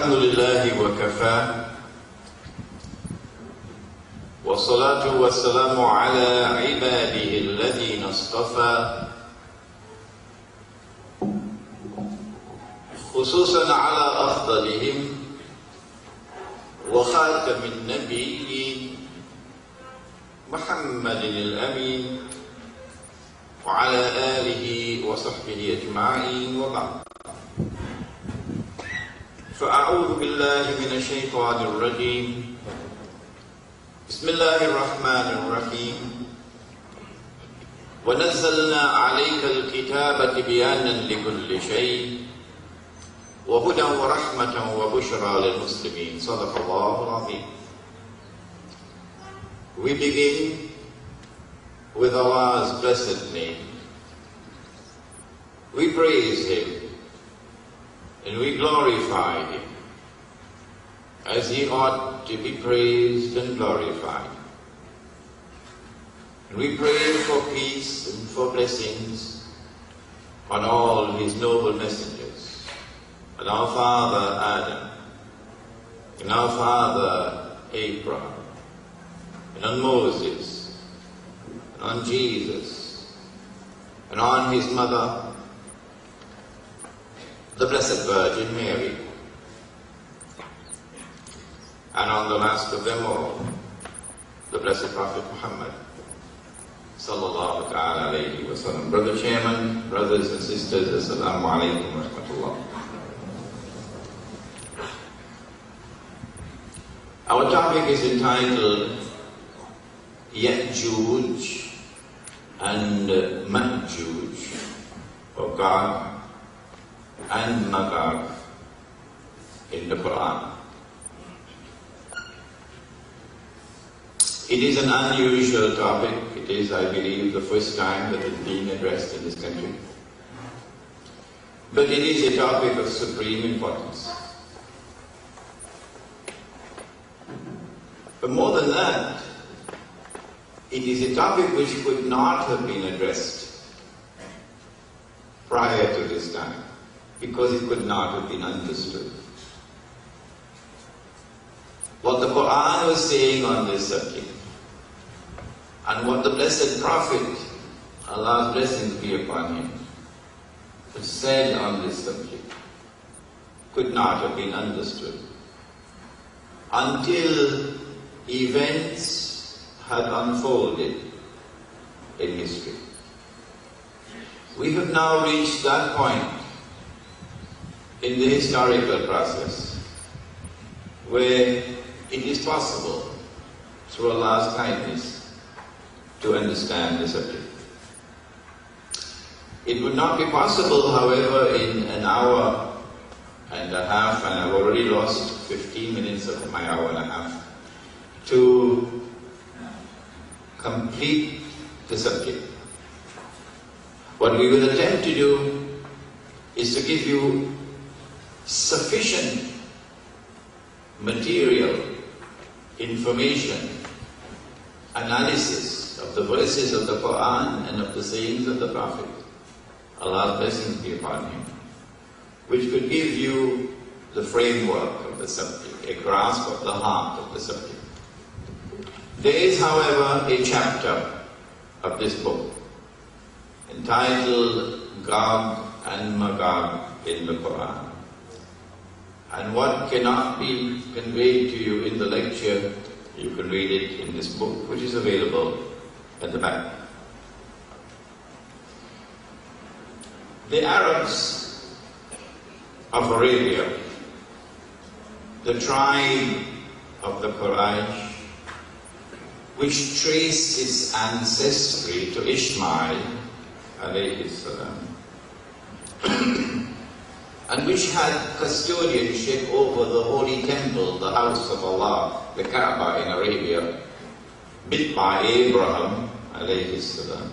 الحمد لله وكفى والصلاة والسلام على عباده الذين اصطفى خصوصا على أفضلهم وخاتم النبيين محمد الأمين وعلى آله وصحبه أجمعين وبعد. فأعوذ بالله من الشيطان الرجيم. بسم الله الرحمن الرحيم. ونزلنا عليك الكتاب تبيانا لكل شيء وهدى ورحمة وبشرى للمسلمين. صدق الله العظيم. We begin with Allah's blessed name. We praise Him and we glorify Him as He ought to be praised and glorified. And we pray for peace and for blessings on all His noble messengers, on our father Adam, and our father Abraham, and on Moses, and on Jesus, and on His mother, the Blessed Virgin Mary, and on the last of them all, the Blessed Prophet Muhammad, sallallahu ta'ala alayhi wa sallam. Brother Chairman, brothers and sisters, assalamu alaikum wa rahmatullah. Our topic is entitled Yexhuxh and Mexhuxhët, or God and Magog in the Quran. It is an unusual topic. It is, I believe, the first time that it is being addressed in this country. But it is a topic of supreme importance. But more than that, it is a topic which could not have been addressed prior to this time, because it could not have been understood. What the Quran was saying on this subject, and what the Blessed Prophet, Allah's blessings be upon him, has said on this subject, could not have been understood until events had unfolded in history. We have now reached that point in the historical process where it is possible, through Allah's kindness, to understand the subject. It would not be possible, however, in an hour and a half, and I've already lost 15 minutes of my hour and a half, to complete the subject. What we will attempt to do is to give you sufficient material, information, analysis of the verses of the Quran and of the sayings of the Prophet, Allah's blessings be upon him, which could give you the framework of the subject, a grasp of the heart of the subject. There is, however, a chapter of this book entitled Gog and Magog in the Quran. And what cannot be conveyed to you in the lecture, you can read it in this book, which is available at the back. The Arabs of Arabia, the tribe of the Quraysh, which trace its ancestry to Ishmael, alayhi salam, and which had custodianship over the holy temple, the house of Allah, the Kaaba in Arabia, built by Abraham, alayhi salam,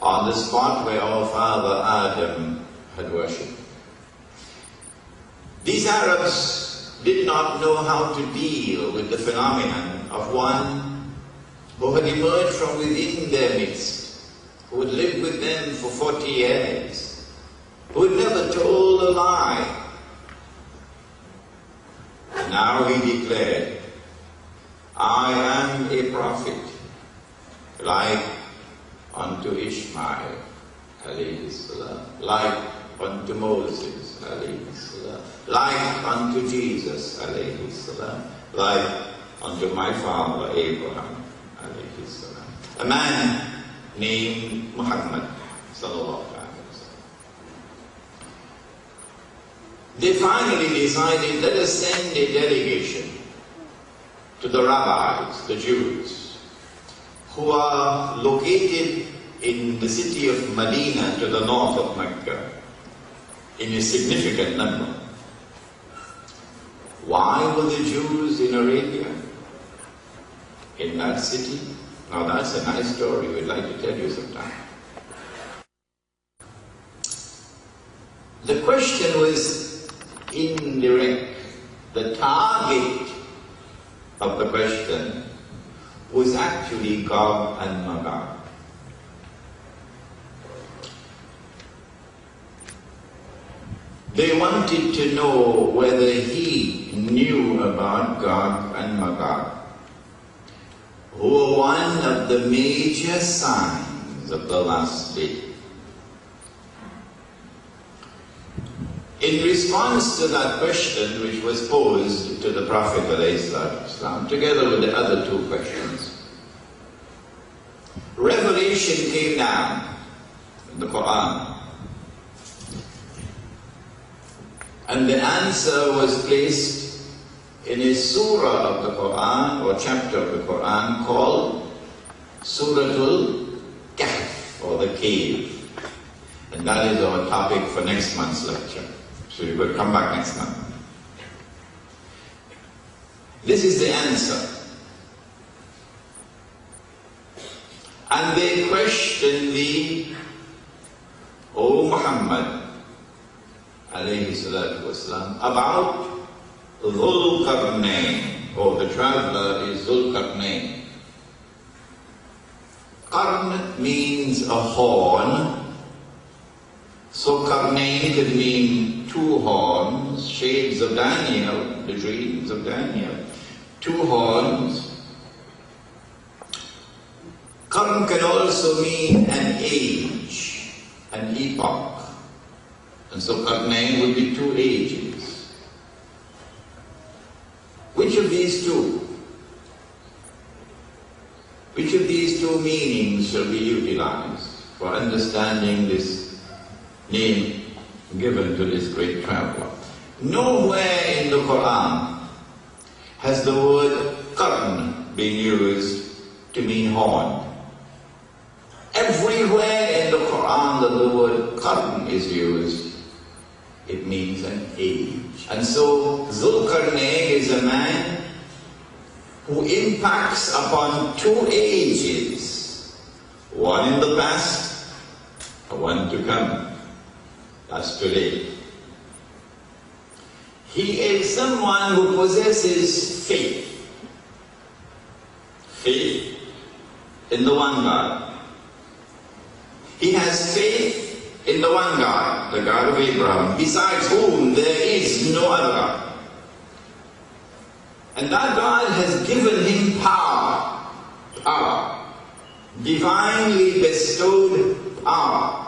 on the spot where our father Adam had worshipped. These Arabs did not know how to deal with the phenomenon of one who had emerged from within their midst, who had lived with them for 40 years, who had never told a lie, Now he declared, I am a prophet, like unto Ishmael, alayhi salam, like unto Moses, alayhi salam, like unto Jesus, alayhi salam, like unto my father Abraham, alayhi salam. A man named Muhammad, sallallahu alayhi wa sallam. They finally decided, let us send a delegation to the rabbis, the Jews, who are located in the city of Medina to the north of Mecca, in a significant number. Why were the Jews in Arabia, in that city? Now that's a nice story we'd like to tell you sometime. The question was indirect. The target of the question was actually Gog and Magog. They wanted to know whether he knew about Gog and Magog, who were one of the major signs of the last day. In response to that question, which was posed to the Prophet ﷺ, together with the other two questions, revelation came down in the Quran. And the answer was placed in a surah of the Quran, or chapter of the Quran, called Suratul Kahf, or the cave. And that is our topic for next month's lecture. So you will come back next month. This is the answer. And they questioned thee, O Muhammad, alayhi salatu wasalam, about Dhul Qarnayn, or the traveler is Dhul Qarnayn. Qarn means a horn. So Qarnayn could mean two horns, shades of Daniel, the dreams of Daniel. Two horns. Qarn can also mean an age, an epoch. And so Qarnayn would be two ages. Which of these two? Which of these two meanings shall be utilized for understanding this name given to this great traveler? Nowhere in the Quran has the word qarn been used to mean horn. Everywhere in the Quran that the word qarn is used, it means an age. And so Zulqarnain is a man who impacts upon two ages, one in the past, one to come. That's today. He is someone who possesses faith. Faith in the one God. He has faith in the one God, the God of Abraham, besides whom there is no other God. And that God has given him power, divinely bestowed power.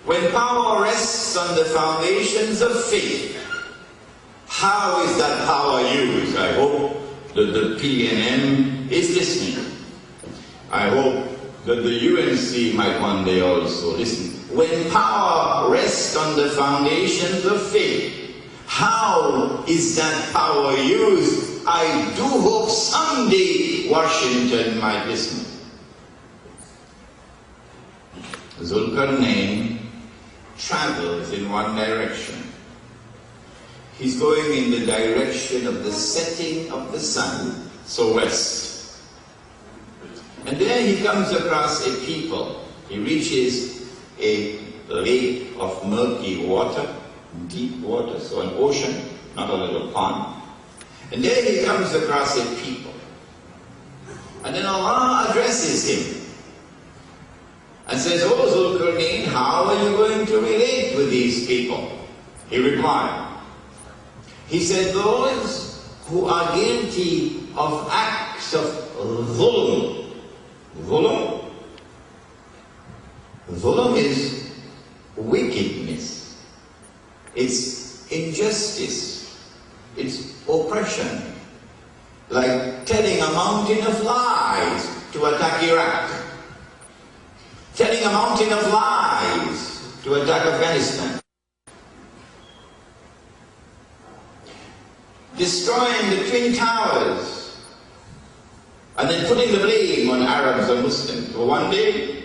When power rests on the foundations of faith, how is that power used? I hope that the PNM is listening. I hope that the UNC might one day also listen. When power rests on the foundations of faith, how is that power used? I do hope someday Washington might listen. Zulqarnain travels in one direction. He's going in the direction of the setting of the sun, so west. And there he comes across a people. He reaches a lake of murky water, deep water, so an ocean, not a little pond. And there he comes across a people. And then Allah addresses him and says, "O Zulqarnain, how are you going to relate with these people?" He replied, He said, those who are guilty of acts of dhulm. Dhulm is wickedness. It's injustice. It's oppression. Like telling a mountain of lies to attack Iraq. Telling a mountain of lies to attack Afghanistan. Destroying the Twin Towers and then putting the blame on Arabs and Muslims. For one day,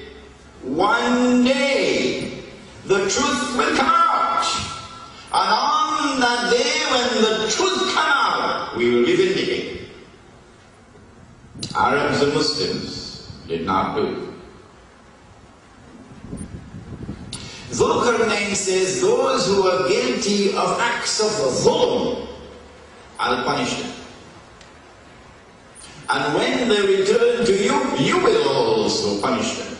the truth will come out. And on that day when the truth comes out, we will be vindicated. Arabs and Muslims did not do it. Zulkarnain says, those who are guilty of acts of dhulm, I'll punish them. And when they return to you, you will also punish them.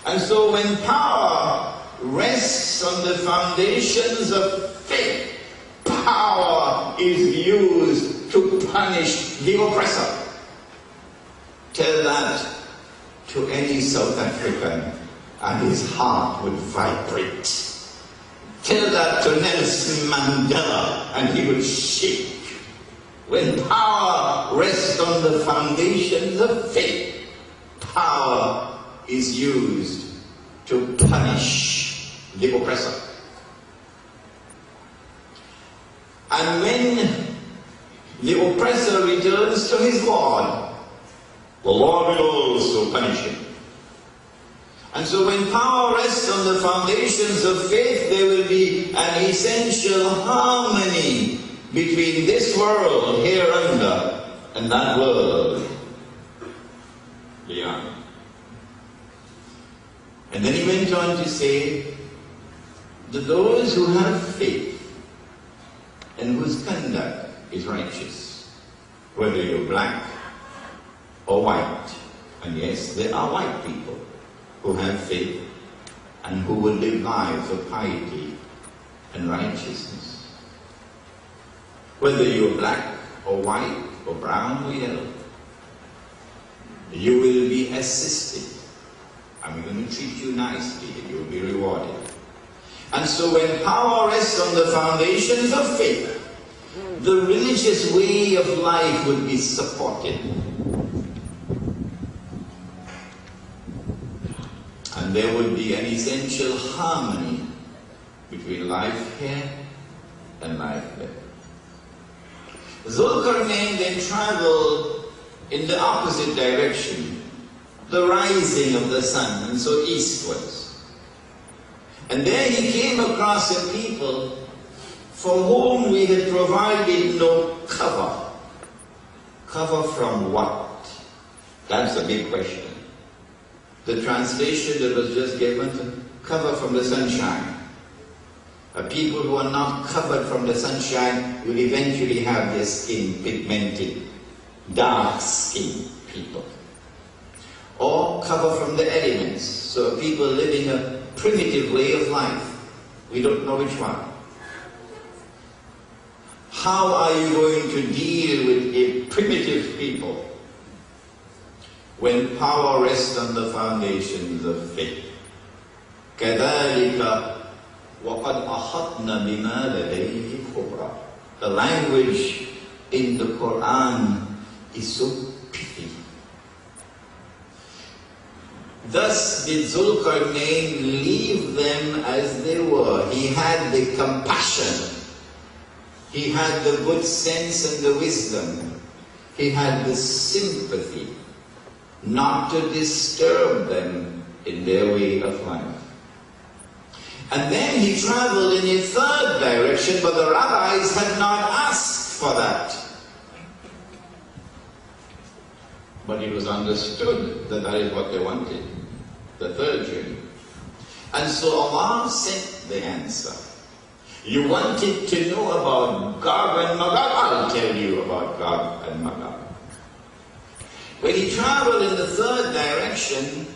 And so when power rests on the foundations of faith, power is used to punish the oppressor. Tell that to any South African and his heart would vibrate. Tell that to Nelson Mandela and he would shake. When power rests on the foundations of faith, power is used to punish the oppressor. And when the oppressor returns to his Lord, the Lord will also punish him. And so when power rests on the foundations of faith, there will be an essential harmony between this world here under and that world beyond. And then he went on to say that those who have faith and whose conduct is righteous, whether you're black or white, and yes, there are white people who have faith and who will live lives of piety and righteousness. Whether you're black or white or brown or yellow, you will be assisted. I'm going to treat you nicely and you'll be rewarded. And so when power rests on the foundations of faith, the religious way of life would be supported. And there would be an essential harmony between life here and life there. Zulkarnain then traveled in the opposite direction, the rising of the sun, and so eastwards. And there he came across a people for whom we had provided no cover. Cover from what? That's a big question. The translation that was just given, cover from the sunshine. People who are not covered from the sunshine will eventually have their skin pigmented, dark skin people. Or cover from the elements, so people living a primitive way of life. We don't know which one. How are you going to deal with a primitive people when power rests on the foundations of faith? كَذَلِكَ وَقَدْ أَحَطْنَا بِمَا لَدَيْهِ خُبْرًا. The language in the Quran is so pithy. Thus did Zulkarnain leave them as they were. He had the compassion. He had the good sense and the wisdom. He had the sympathy not to disturb them in their way of life. And then he traveled in a third direction, but the rabbis had not asked for that. But it was understood that that is what they wanted, the third journey. And so Allah sent the answer. You wanted to know about Gog and Magog? I'll tell you about Gog and Magog. When he traveled in the third direction,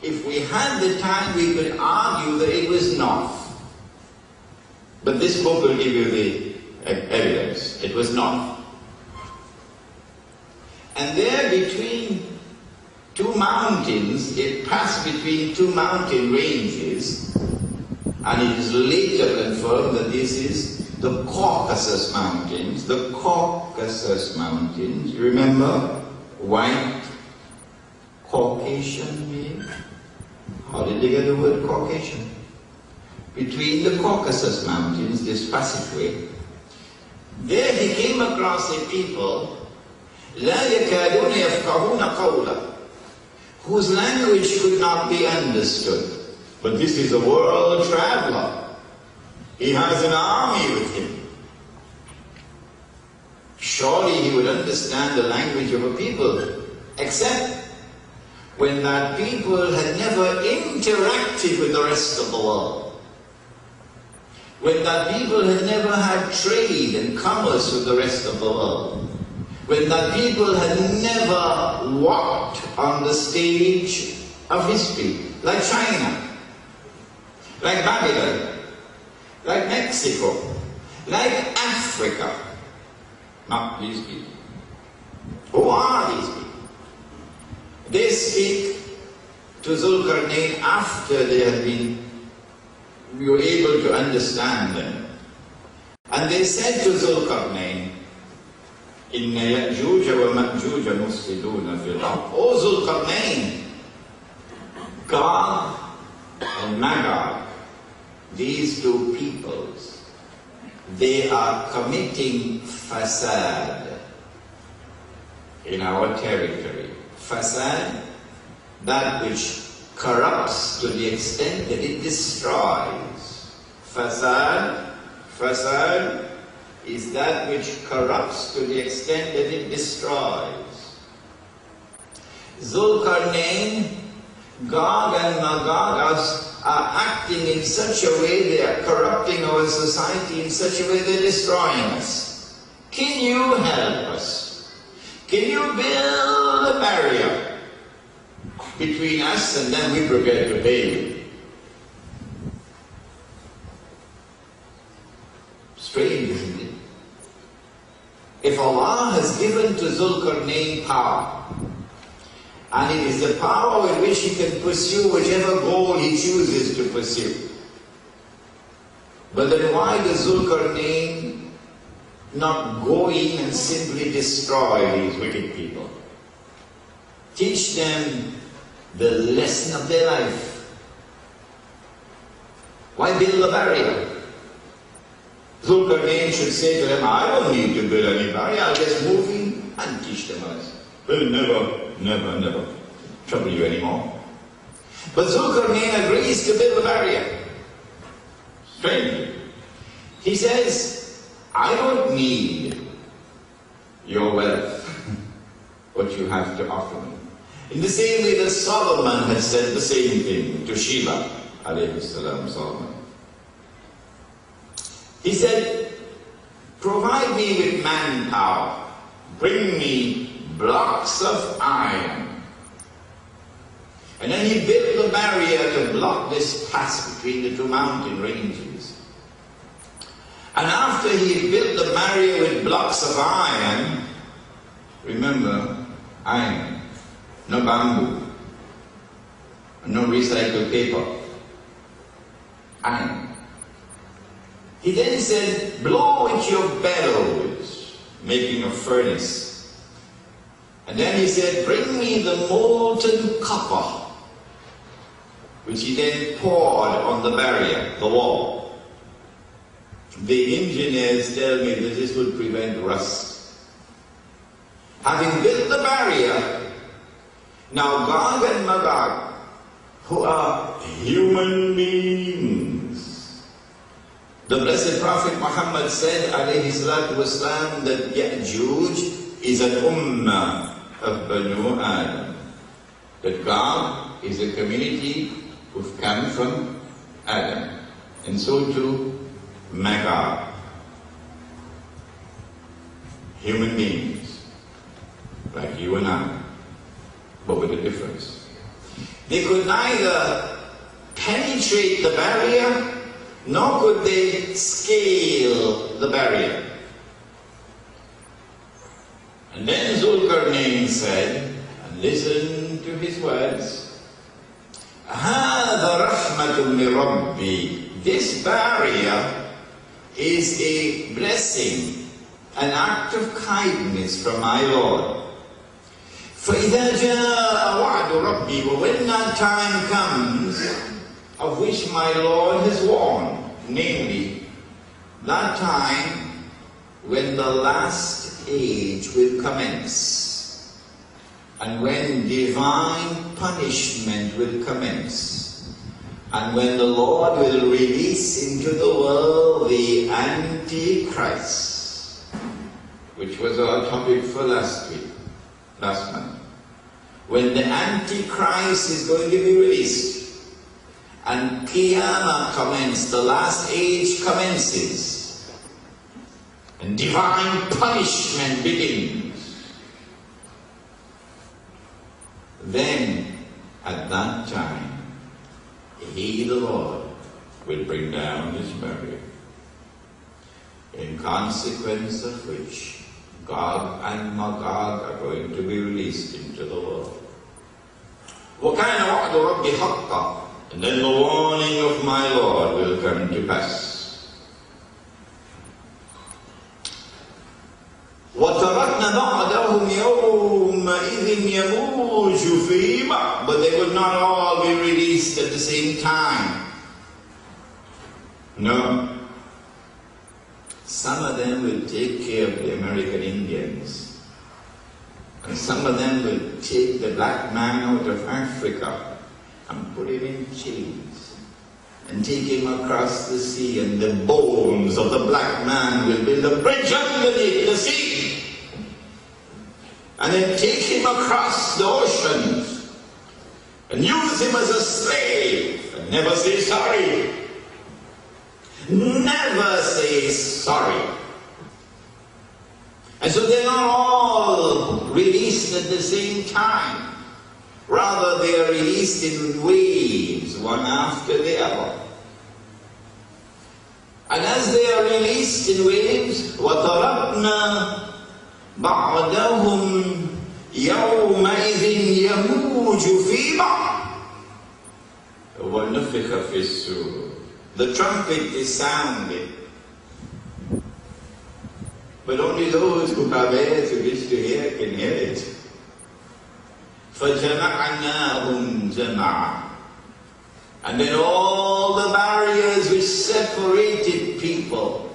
if we had the time, we could argue that it was north. But this book will give you the evidence. It was not. And there between two mountains, it passed between two mountain ranges, and it is later confirmed that this is the Caucasus Mountains. The Caucasus Mountains, you remember? White, Caucasian mean? How did they get the word Caucasian? Between the Caucasus Mountains, this passageway, there he came across a people لا يكادون يفقهون قولا, whose language could not be understood. But this is a world traveler. He has an army with him. Surely he would understand the language of a people, except when that people had never interacted with the rest of the world. When that people had never had trade and commerce with the rest of the world. When that people had never walked on the stage of history, like China, like Babylon, like Mexico, like Africa. Not these people. Who are these people? They speak to Zulkarnain after they had been, we were able to understand them. And they said to Zulkarnain, إِنَّ يَأْجُوجَ وَمَأْجُوجَ مُفْسِدُونَ فِي الْأَرْضِ. O Zulkarnain, God and Magog, these two peoples, they are committing fasad in our territory. Fasad, that which corrupts to the extent that it destroys. Fasad is that which corrupts to the extent that it destroys. Zulkarnain, Gog and Magog are acting in such a way, they are corrupting our society in such a way they're destroying us. Can you help us? Can you build a barrier between us and then we prepare to pay you? Strange, isn't it? If Allah has given to Zulkarnain power, and it is the power with which he can pursue whichever goal he chooses to pursue, but then why does Zulkarnain not go in and simply destroy these wicked people? Teach them the lesson of their life. Why build a barrier? Zulkarnain should say to them, I don't need to build any barrier, I'll just move in and teach them us. We'll never trouble you anymore. But Zulkarnain agrees to build a barrier. Strangely. He says, I don't need your wealth, what you have to offer me. In the same way that Solomon had said the same thing to Sheba, alayhi salam, Solomon. He said, provide me with manpower, bring me blocks of iron. And then he built the barrier to block this pass between the two mountain ranges. And after he built the barrier with blocks of iron, remember, iron, no bamboo, no recycled paper, iron. He then said, blow with your bellows, making a furnace. And then he said, bring me the molten copper, which he then poured on the barrier, the wall. The engineers tell me that this would prevent rust. Having built the barrier, now Gog and Magog, who are human beings. The Blessed Prophet Muhammad said, alayhi salatu wasalam, that Ya'juj is an ummah of Banu Adam. That Gog is a community who've come from Adam. And so too, Magog. Human beings, like you and I, but with a difference. They could neither penetrate the barrier, nor could they scale the barrier. And then Zulkarnain said, and listen to his words, هَذَا رَحْمَةٌ مِّن رَبِّي. This barrier is a blessing, an act of kindness from my Lord. فَإِذَا جَاءَ وَعْدُ رَبِّي. But when that time comes, of which my Lord has warned, namely, that time when the last age will commence, and when divine punishment will commence, and when the Lord will release into the world the Antichrist, which was our topic for last month. When the Antichrist is going to be released, and Qiyamah commences, the last age commences, and divine punishment begins, then at that time, He, the Lord, will bring down His barrier, in consequence of which Gog and Magog are going to be released into the world. وَكَانَ وَعْدُ رَبِّ حَقًّا. And then the warning of my Lord will come to pass. وَتَرَكْنَا بَعْدَهُمْ يَوْمَئِذٍ يَمُوجُ فِي بَعْضٍ. But they will not all be released at the same time. No. Some of them will take care of the American Indians. And some of them will take the black man out of Africa and put him in chains and take him across the sea, and the bones of the black man will build a bridge underneath the sea, and then take him across the oceans and use him as a slave and never say sorry. Never say sorry. And so they're not all released at the same time. Rather, they are released in waves, one after the other. And as they are released in waves, وَتَرَكْنَا بَعْدَهُمْ يَوْمَئِذٍ يَمُوجُ فِي بَعْضٍ وَنُفِخَ فِي الصُّورِ. The trumpet is sounded, but only those who have ears who wish to hear can hear it. فَجَمَعْنَاهُمْ جَمَعًا. And then all the barriers which separated people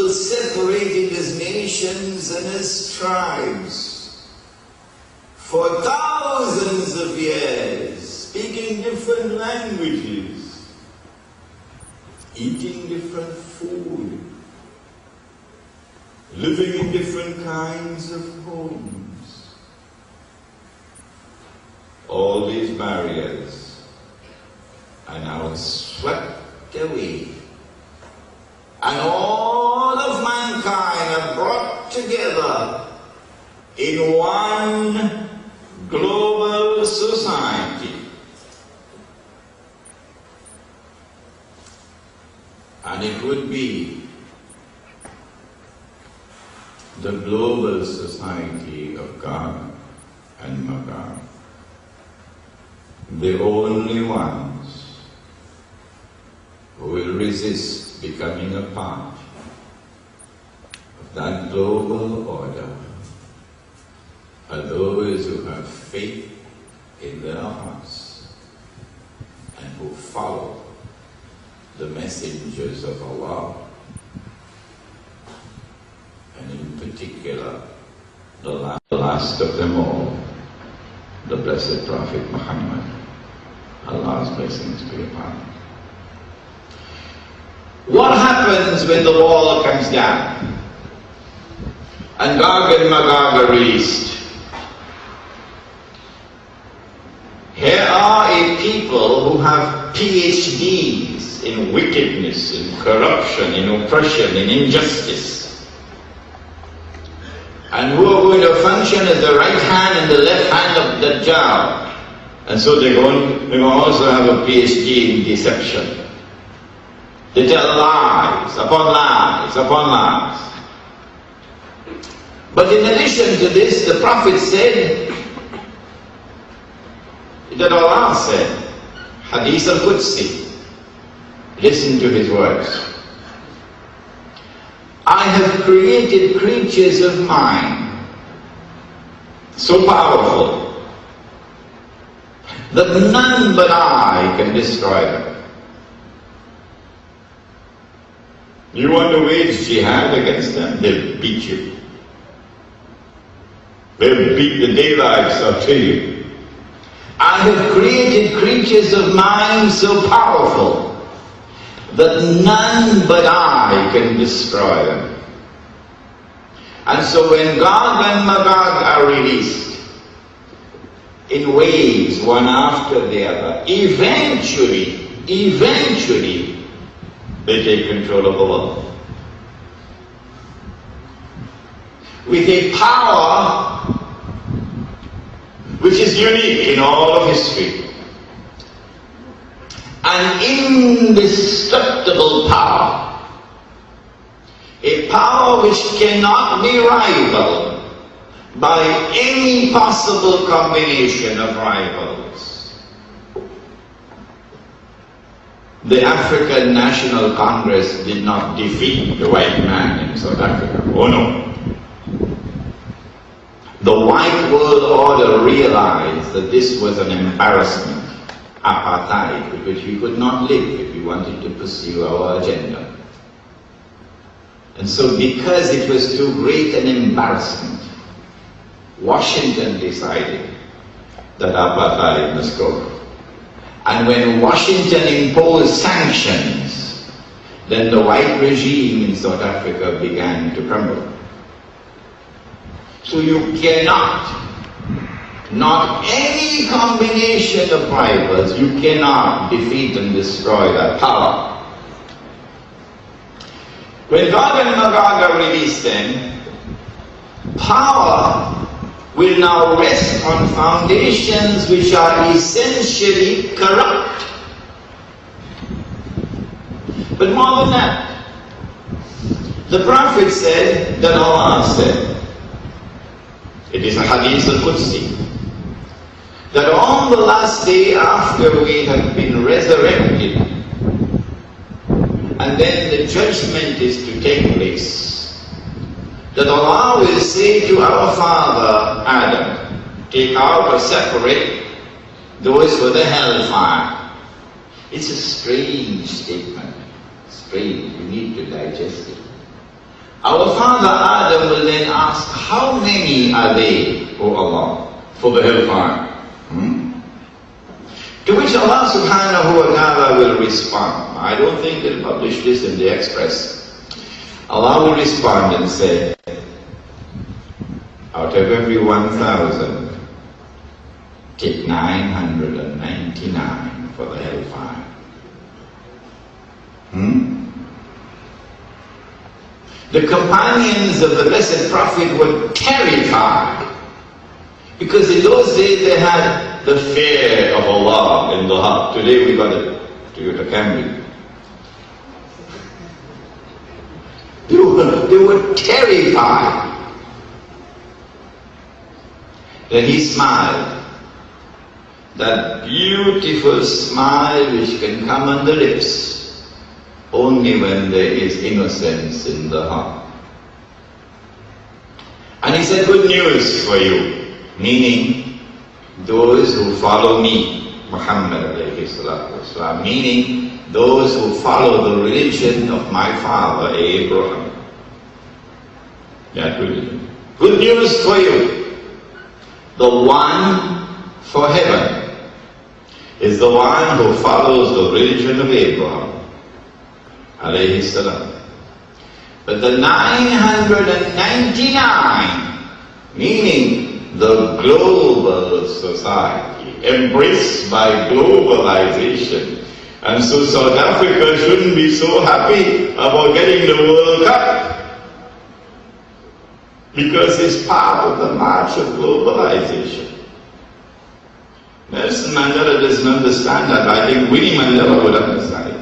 separated as nations and as tribes for thousands of years, speaking different languages, eating different food, living in different kinds of homes. All these barriers are now swept away, and all of mankind are brought together in one global society. And it would be the global society of Gog and Magog, the only ones who will resist becoming a part of that global order are those who have faith in their hearts and who follow the messengers of Allah, and in particular the last of them all, the Blessed Prophet Muhammad, Allah's blessings be upon him. What happens when the wall comes down and Gog and Magog are released? Here are a people who have PhDs in wickedness, in corruption, in oppression, in injustice, and who are going to function as the right hand and the left hand of Dajjal. And so they're going to also have a PhD in deception. They tell lies upon lies upon lies. But in addition to this, the Prophet said that Allah said, Hadith al-Qudsi, listen to his words. I have created creatures of mine so powerful that none but I can destroy them. You want to wage jihad against them? They'll beat you. They'll beat the daylights out of you. I have created creatures of mine so powerful that none but I can destroy them. And so when Gog and Magog are released in waves, one after the other, eventually, they take control of the world. With a power which is unique in all of history. An indestructible power. A power which cannot be rivaled by any possible combination of rivals. The African National Congress did not defeat the white man in South Africa. Oh no. The white world order realized that this was an embarrassment, apartheid, with which we could not live if we wanted to pursue our agenda. And so because it was too great an embarrassment, Washington decided that apartheid must go. And when Washington imposed sanctions, then the white regime in South Africa began to crumble. So you cannot, not any combination of rivals, you cannot defeat and destroy that power. When Gog and Magog are released then, power will now rest on foundations which are essentially corrupt. But more than that, the Prophet said that Allah said, it is a Hadith al-Qudsi, that on the last day after we have been resurrected, and then the judgment is to take place, that Allah will say to our father Adam, take out or separate those for the hellfire. It's a strange statement, strange, you need to digest it. Our father Adam will then ask, how many are they, O Allah, for the hellfire? To which Allah subhanahu wa ta'ala will respond. I don't think they'll publish this in the Express. Allah will respond and say, out of every 1,000, take 999 for the hellfire. The companions of the Blessed Prophet were terrified, because in those days they had the fear of Allah in the heart. Today we got a Toyota Camry. They were terrified. Then he smiled. That beautiful smile which can come on the lips only when there is innocence in the heart. And he said, good news for you, meaning those who follow me, Muhammad alayhi salatu wasalam, meaning those who follow the religion of my father Abraham. That religion. Good news for you. The one for heaven is the one who follows the religion of Abraham alayhi salam. But the 999, meaning the global society, embraced by globalization. And so South Africa shouldn't be so happy about getting the World Cup, because it's part of the march of globalization. Nelson Mandela doesn't understand that. I think Winnie Mandela would understand it.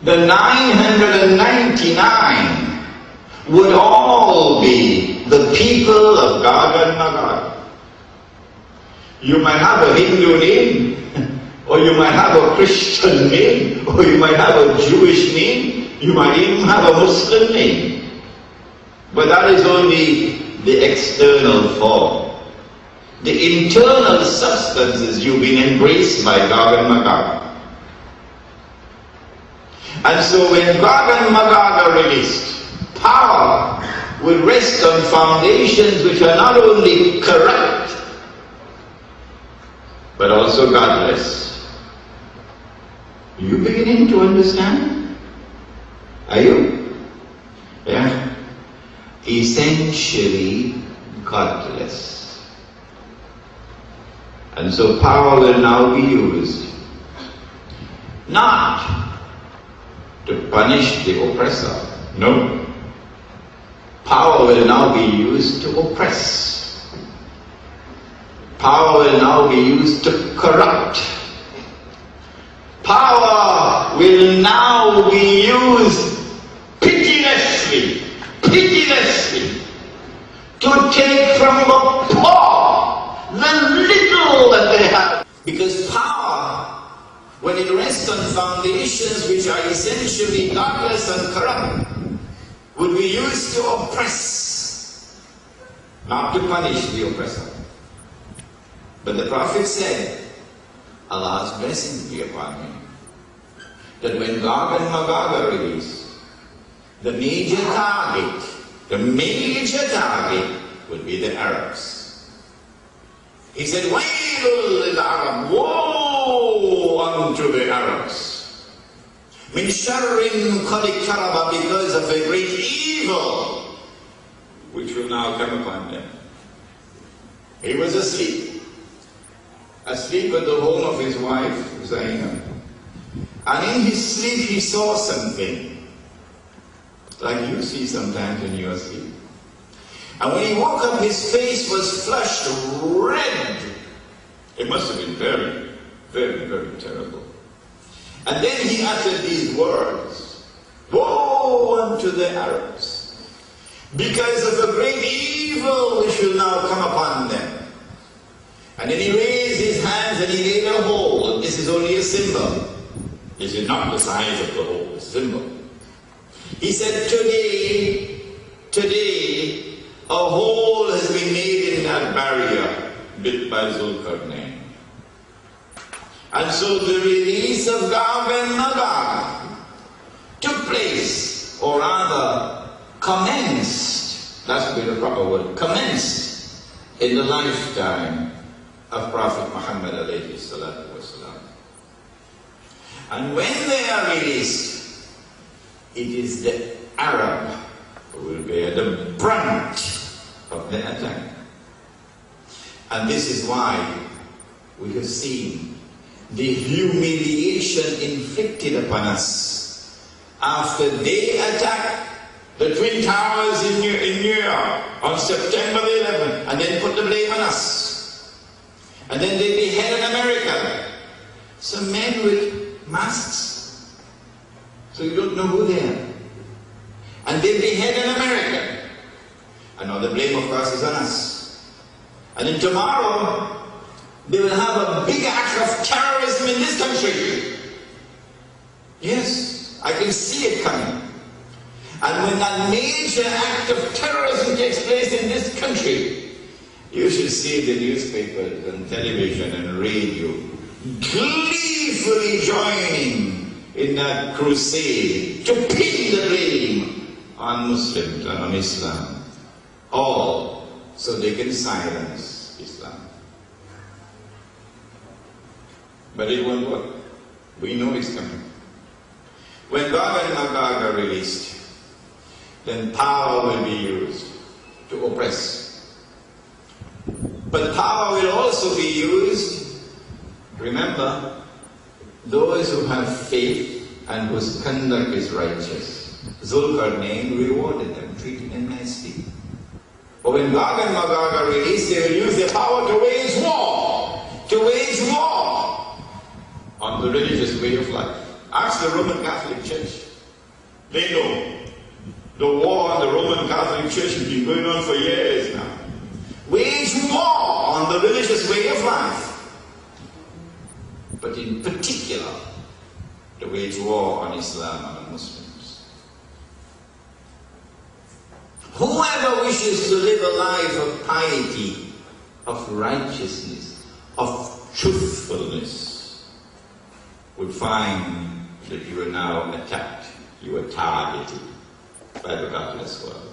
The 999 would all be the people of Gog and Magog. You might have a Hindu name, or you might have a Christian name, or you might have a Jewish name, you might even have a Muslim name. But that is only the external form. The internal substance is you've been embraced by Gog and Magog. And so when Gog and Magog are released, power will rest on foundations which are not only corrupt, but also godless. Are you beginning to understand? Are you? Yeah? Essentially godless. And so power will now be used not to punish the oppressor. No. Power will now be used to oppress. Power will now be used to corrupt. Power will now be used pitilessly to take from the poor the little that they have. Because power, when it rests on foundations which are essentially godless and corrupt, would be used to oppress, not to punish the oppressor. But the Prophet said, Allah's blessings be upon him, that when Gog and Magog are released, the major target would be the Arabs. He said, Wailul lil Arab, woe unto the Arabs. Min sharrin qad iqtaraba, because of a great evil which will now come upon them. He was asleep at the home of his wife, Zainab. And in his sleep he saw something, like you see sometimes when you are asleep. And when he woke up, his face was flushed red. It must have been very, very, very terrible. And then he uttered these words, woe unto the Arabs, because of a great evil which will now come upon them. And then he raised his hands and he made a hole. This is only a symbol. This is not the size of the hole, it's a symbol. He said, today, a hole has been made in that barrier built by Zulkarnain. And so the release of Gog and Magog took place, or rather commenced, that's the proper word, commenced in the lifetime of Prophet Muhammad alayhi salatu wasalam. And when they are released, it is the Arab who will bear the brunt of the attack. And this is why we have seen the humiliation inflicted upon us after they attacked the Twin Towers in New York on September the 11th, and then put the blame on us. And then they beheaded America. Some men with masks, so you don't know who they are. And they beheaded America. And now the blame, of course, is on us. And then tomorrow, they will have a big act of terrorism in this country. Yes, I can see it coming. And when that major act of terrorism takes place in this country, you should see the newspapers and television and radio gleefully joining in that crusade to pin the blame on Muslims and on Islam. All so they can silence Islam. But it won't work. We know it's coming. When Gog and Magog are released, then power will be used to oppress. But power will also be used, remember, those who have faith and whose conduct is righteous. Zulkarnain rewarded them, treated them nicely. But when Gog and Magog are released, they will use their power to wage war. To wage war on the religious way of life. Ask the Roman Catholic Church. They know the war on the Roman Catholic Church has been going on for years now. Wage war on the religious way of life. But in particular, to wage war on Islam and on Muslims. Whoever wishes to live a life of piety, of righteousness, of truthfulness, would find that you are now attacked, you are targeted by the godless world.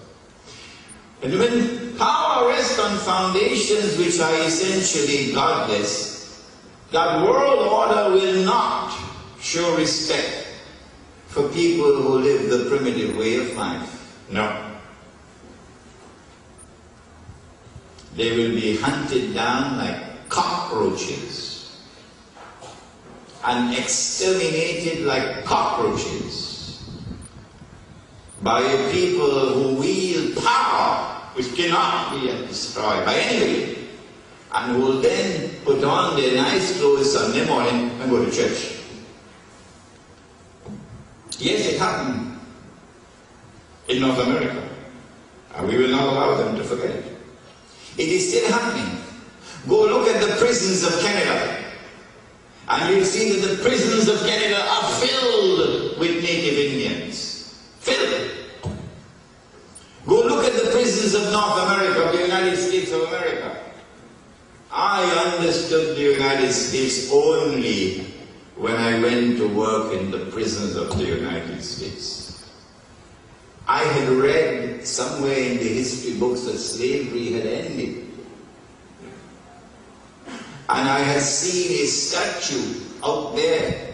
And when power rests on foundations which are essentially godless, that world order will not show respect for people who live the primitive way of life. No. They will be hunted down like cockroaches and exterminated like cockroaches by a people who wield power which cannot be destroyed by anybody, and who will then put on their nice clothes Sunday morning and go to church. Yes, it happened in North America, and we will not allow them to forget it. It is still happening. Go look at the prisons of Canada, and you'll see that the prisons of Canada are filled with native Indians. Filled. Go look at the prisons of North America, the United States of America. I understood the United States only when I went to work in the prisons of the United States. I had read somewhere in the history books that slavery had ended. And I had seen a statue out there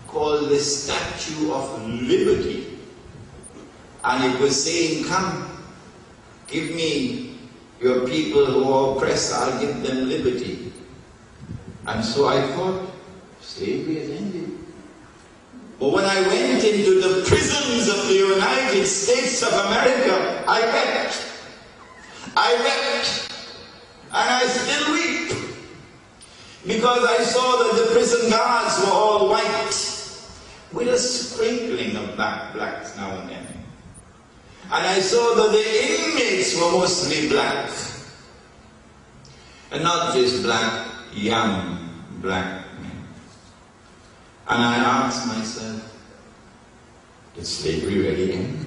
called the Statue of Liberty. And it was saying, come, give me your people who are oppressed, I'll give them liberty. And so I thought, slavery has ended. But when I went into the prisons of the United States of America, I wept. I wept. And I still weep. Because I saw that the prison guards were all white, with a sprinkling of blacks now and then. And I saw that the inmates were mostly black. And not just black, young black men. And I asked myself, did slavery really end?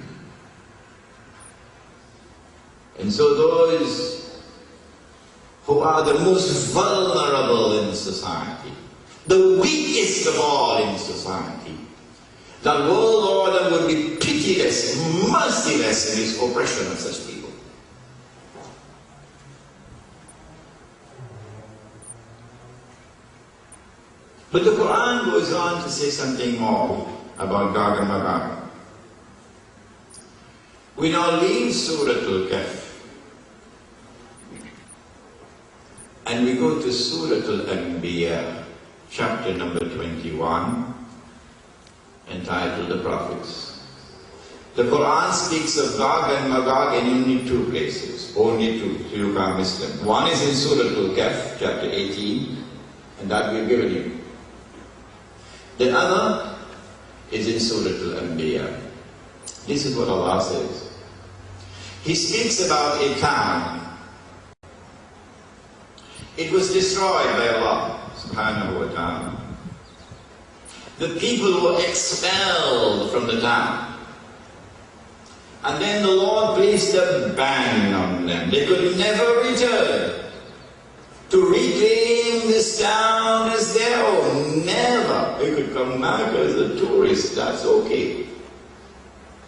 And so those who are the most vulnerable in society, the weakest of all in society, that world order would be pitiless, merciless in its oppression of such people. But the Quran goes on to say something more about Gog and Magog. We now leave Surah Al-Kahf and we go to Surah Al-Anbiya, chapter number 21, entitled The Prophets. The Quran speaks of Gog and Magog in only two places, only two, so you can't miss them. One is in Surah Al-Kahf, chapter 18, and that we've given you. The other is in Surah Al-Anbiya. This is what Allah says. He speaks about a town. It was destroyed by Allah subhanahu wa ta'ala. The people were expelled from the town. And then the Lord placed a ban on them. They could never return to reclaim this town as their own. Never. They could come back as a tourist, that's okay.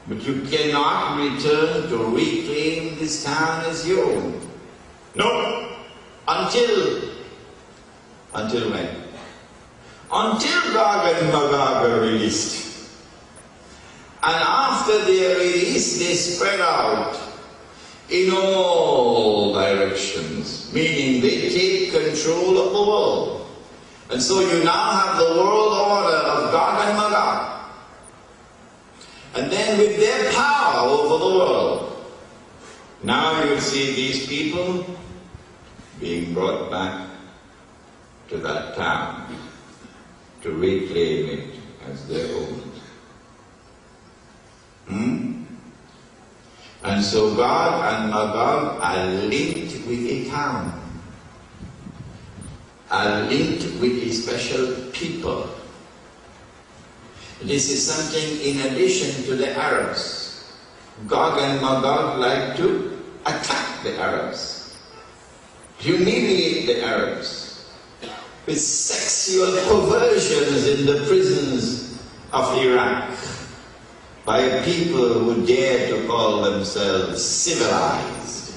But you cannot return to reclaim this town as your own. No. Until when? Until Gog and Magog are released. And after they are released, they spread out in all directions, meaning they take control of the world. And so you now have the world order of Gog and Magog. And then with their power over the world, now you see these people being brought back to that town to reclaim it as their own. And so Gog and Magog are linked with a town, are linked with a special people. This is something in addition to the Arabs. Gog and Magog like to attack the Arabs, humiliate the Arabs, with sexual perversions in the prisons of Iraq by people who dare to call themselves civilized.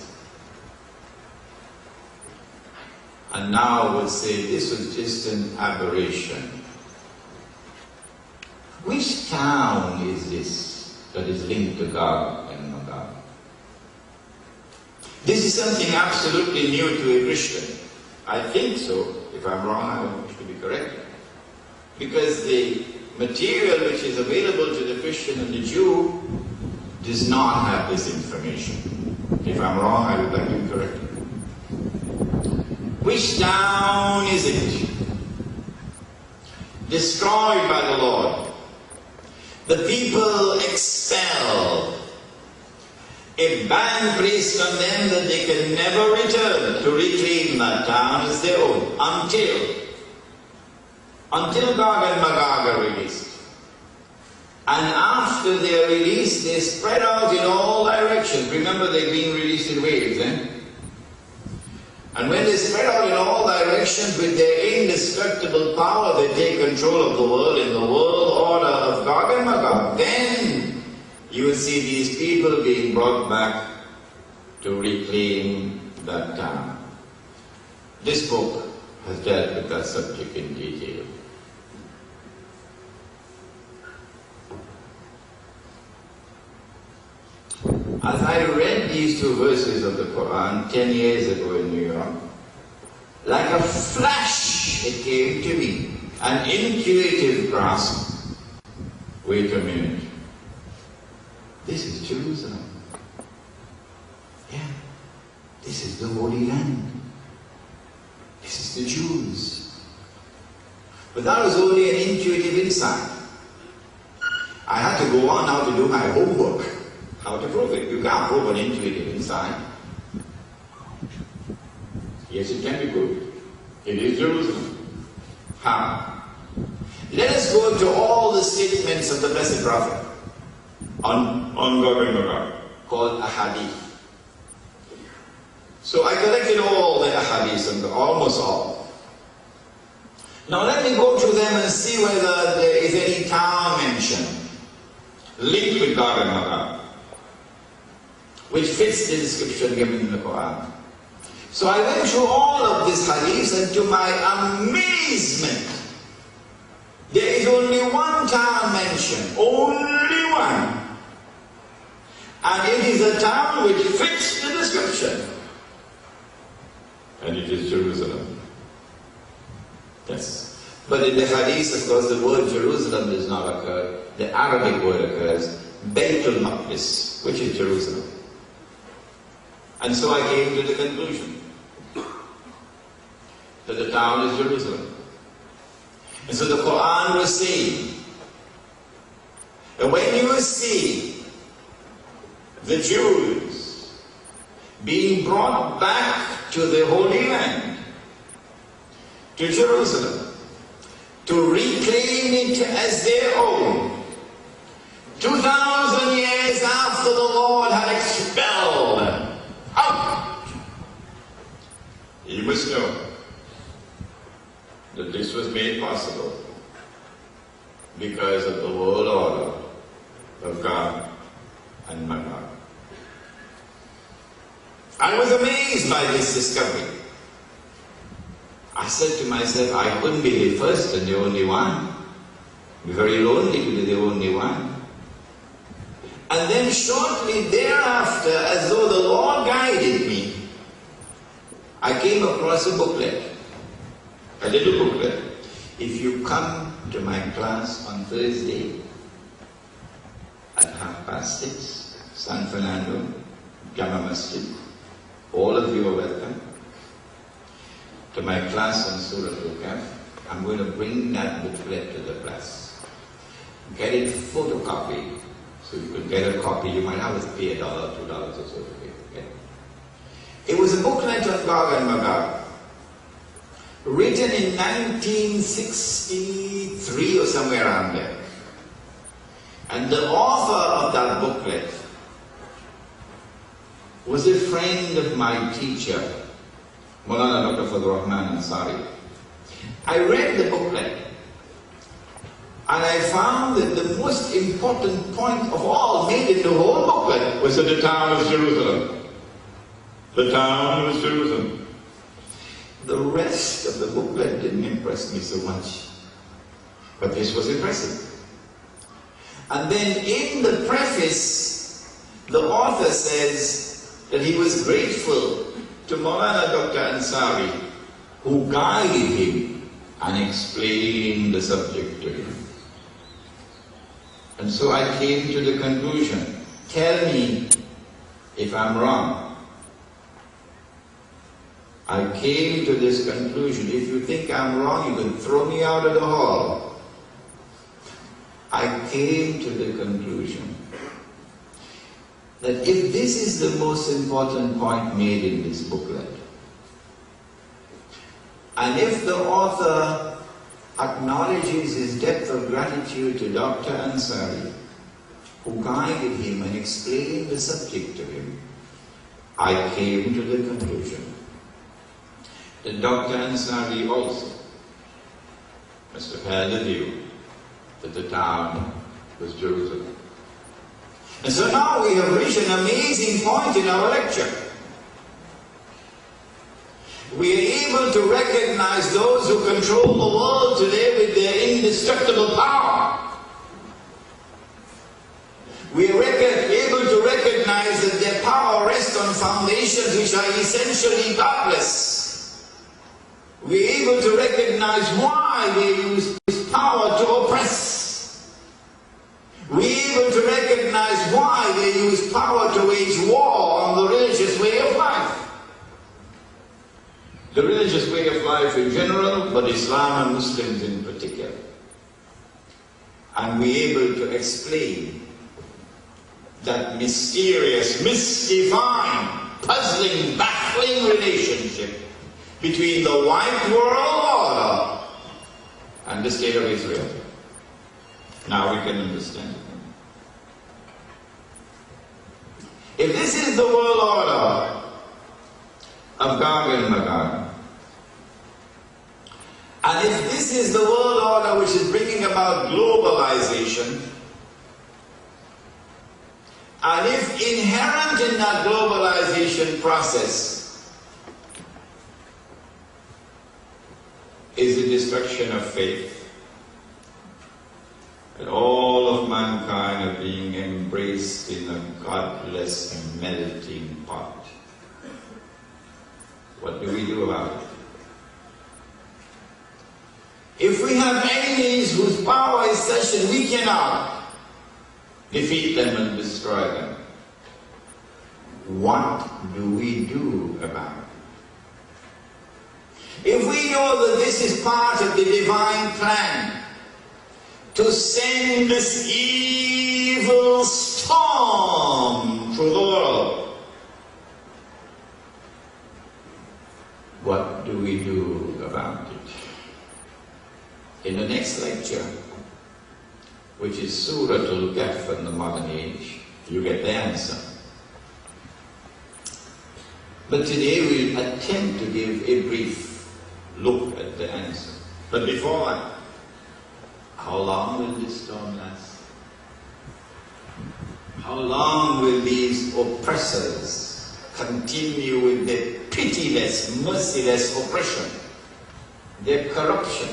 And now would say this was just an aberration. Which town is this that is linked to Gog and Magog? This is something absolutely new to a Christian. I think so. If I'm wrong, I wish to be corrected. Because the material which is available to the Christian and the Jew does not have this information. If I'm wrong, I would like to be corrected. Which town is it? Destroyed by the Lord. The people expelled. A ban placed on them that they can never return to reclaim that town as their own until Gog and Magog are released. And after they are released, they spread out in all directions. Remember, they're being released in waves, And when they spread out in all directions with their indestructible power, they take control of the world in the world order of Gog and Magog. Then you will see these people being brought back to reclaim that town. This book has dealt with that subject in detail. As I read these two verses of the Quran 10 years ago in New York, like a flash it came to me, an intuitive grasp. Wait a minute. This is Jerusalem. Yeah, this is the Holy Land. This is the Jews. But that was only an intuitive insight. I had to go on now to do my homework. How to prove it? You can't prove an intuitive insight. Yes, it can be proved. It is Jerusalem. How? Let us go to all the statements of the Blessed Prophet on Gog and Magog, called ahadith. So I collected all the ahadith, almost all. Now let me go through them and see whether there is any town mentioned linked with Gog and Magog, which fits the description given in the Quran. So I went through all of these hadiths, and to my amazement, there is only one town mentioned, only one. And it is a town which fits the description. And it is Jerusalem. Yes. But in the hadith, of course, the word Jerusalem does not occur. The Arabic word occurs, Baitul Maqdis, which is Jerusalem. And so I came to the conclusion that the town is Jerusalem. And so the Quran was saying that when you see the Jews being brought back to the Holy Land, to Jerusalem, to reclaim it as their own, 2,000 years after the Lord had expelled them out, you must know that this was made possible because of the world order of God and Magog. I was amazed by this discovery. I said to myself, I couldn't be the first and the only one. It'd be very lonely to be the only one. And then shortly thereafter, as though the Lord guided me, I came across a booklet, a little booklet. If you come to my class on Thursday at 6:30, San Fernando, Jama Masjid, all of you are welcome to my class on Surah Al-Kahf. I'm going to bring that booklet to the class. Get it photocopied So you could get a copy, you might have to pay $1, $2 or so to get. It was a booklet on Gog and Magog, written in 1963 or somewhere around there. And the author of that booklet was a friend of my teacher, Maulana Dr. Fadl Rahman Ansari. I read the booklet and I found that the most important point of all made in the whole booklet was that the town was Jerusalem. The town was Jerusalem. The rest of the booklet didn't impress me so much, but this was impressive. And then in the preface, the author says that he was grateful to Maulana Dr. Ansari, who guided him and explained the subject to him. And so I came to the conclusion, tell me if I'm wrong. I came to this conclusion, if you think I'm wrong, you can throw me out of the hall. I came to the conclusion that if this is the most important point made in this booklet, and if the author acknowledges his depth of gratitude to Dr. Ansari, who guided him and explained the subject to him, I came to the conclusion that Dr. Ansari also must have had the view that the town was Jerusalem. And so now we have reached an amazing point in our lecture. We are able to recognize those who control the world today with their indestructible power. We are able to recognize that their power rests on foundations which are essentially godless. We are able to recognize why they use power to oppress. We are able to recognize why they use power to wage war on the religious way of life. The religious way of life in general, but Islam and Muslims in particular. And we are able to explain that mysterious, mystifying, puzzling, baffling relationship between the white world order and the state of Israel. Now we can understand. If this is the world order of Gog and Magog, and if this is the world order which is bringing about globalization, and if inherent in that globalization process is the destruction of faith, and all of mankind are being embraced in a godless melting pot, what do we do about it? If we have enemies whose power is such that we cannot defeat them and destroy them, what do we do about it? If we know that this is part of the divine plan to send this evil storm through the world, what do we do about it? In the next lecture, which is Suratul Kahf in the modern age, you get the answer. But today we'll attempt to give a brief look at the answer. But before that, how long will this storm last? How long will these oppressors continue with their pitiless, merciless oppression, their corruption?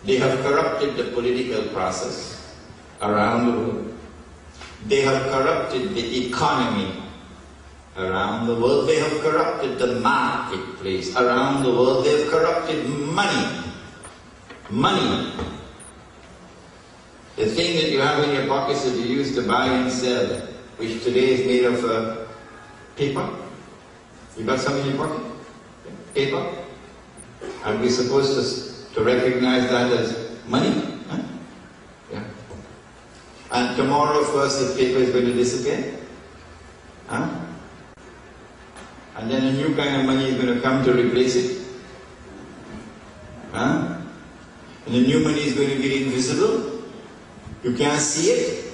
They have corrupted the political process around the world. They have corrupted the economy around the world. They have corrupted the marketplace around the world. They have corrupted money. Money. The thing that you have in your pockets that you use to buy and sell, which today is made of paper. You got some in your pocket? Paper? And we're supposed to recognize that as money? Huh? Yeah. And tomorrow, of course, the paper is going to disappear. Huh? And then a new kind of money is going to come to replace it. Huh? And the new money is going to be invisible. You can't see it.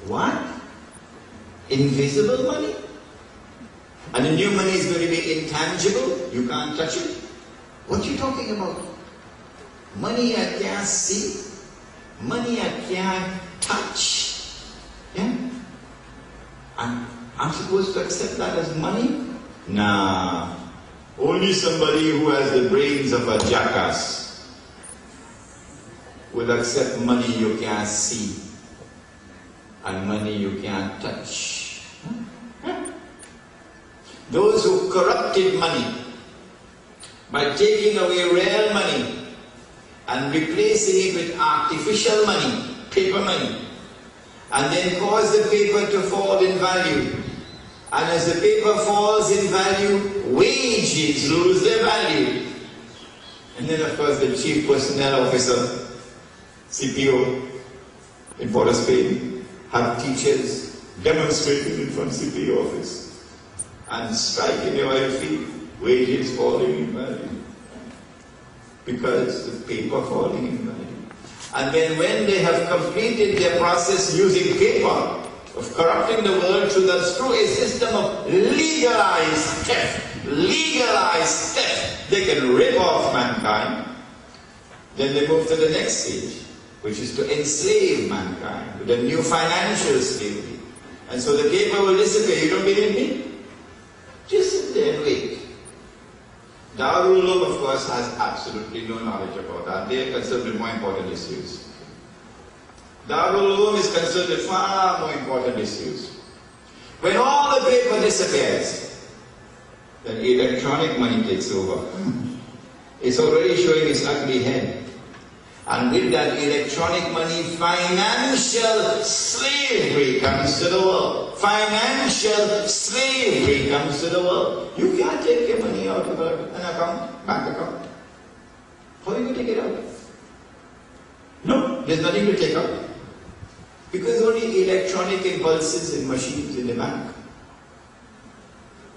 What? Invisible money? And the new money is going to be intangible. You can't touch it. What are you talking about? Money I can't see. Money I can't touch. Yeah? I'm supposed to accept that as money? Nah. Only somebody who has the brains of a jackass will accept money you can't see and money you can't touch. Those who corrupted money by taking away real money and replacing it with artificial money, paper money, and then cause the paper to fall in value. And as the paper falls in value, wages lose their value. And then of course the Chief Personnel Officer, CPO, in Port of Spain, have teachers demonstrating in front of CPO office and striking their oil feet, wages falling in value. Because the paper falling in value. And then when they have completed their process using paper, of corrupting the world through a system of legalized theft, they can rip off mankind. Then they move to the next stage, which is to enslave mankind with a new financial slavery. And so the paper will disappear. You don't believe me? Just sit there and wait. Darul Uloom, of course, has absolutely no knowledge about that. They are concerned with more important issues. Darul Uloom is concerned with far more important issues. When all the paper disappears, then electronic money takes over. It's already showing its ugly head. And with that electronic money, financial slavery comes to the world. Financial slavery comes to the world. You can't take your money out of an account, bank account. How are you going to take it out? No, there's nothing to take out. Because only electronic impulses in machines in the bank.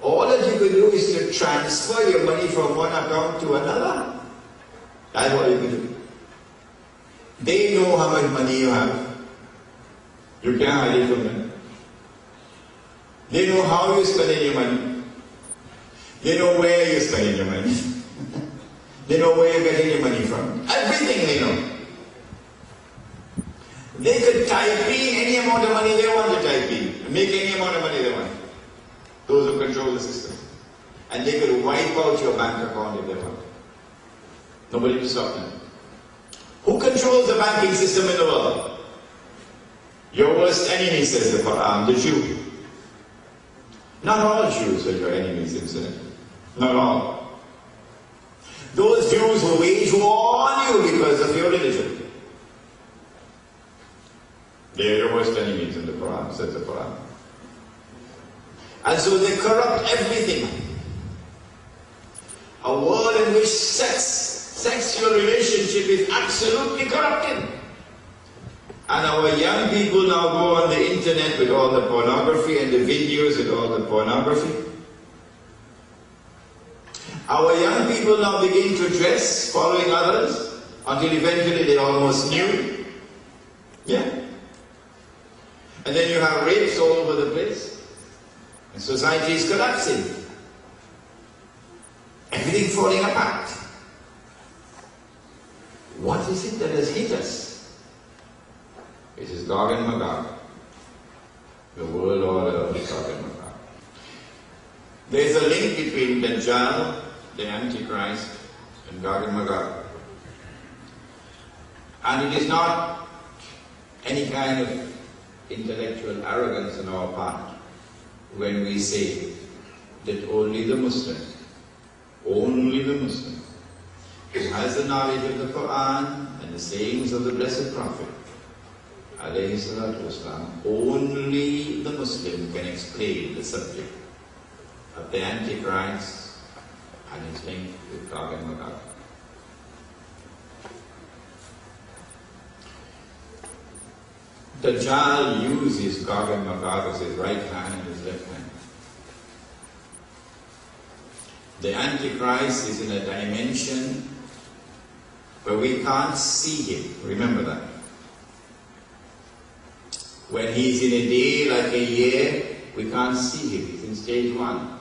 All that you can do is to transfer your money from one account to another. That's what you can do. They know how much money you have. You can't hide it from them. They know how you're spending your money. They know where you're spending your money. They know where you're getting your money from. Everything they know. They could type in any amount of money they want to type in, and make any amount of money they want. Those who control the system. And they could wipe out your bank account if they want. Nobody to stop them. Who controls the banking system in the world? Your worst enemy, says the Quran, the Jew. Not all Jews are your enemies, incidentally. Not all. Those Jews who wage war on you because of your religion. They are your worst enemies in the Quran, says the Quran. And so they corrupt everything. A world in which sexual relationship is absolutely corrupted. And our young people now go on the internet with all the pornography and the videos with all the pornography. Our young people now begin to dress following others until eventually they're almost nude. Yeah. And then you have rapes all over the place. And society is collapsing. Everything falling apart. What is it that has hit us? It is Gog and Magog. The world order of Gog and Magog. There is a link between Dajjal, the Antichrist, and Gog and Magog. And it is not any kind of intellectual arrogance on our part when we say that only the Muslim who has the knowledge of the Quran and the sayings of the Blessed Prophet, alayhi salatu wasalam, only the Muslim can explain the subject of the Antichrist and his link with Gog and Magog. Dajjal uses Gog and Magog as his right hand and his left hand. The Antichrist is in a dimension where we can't see him. Remember that. When he's in a day like a year, we can't see him. He's in stage 1.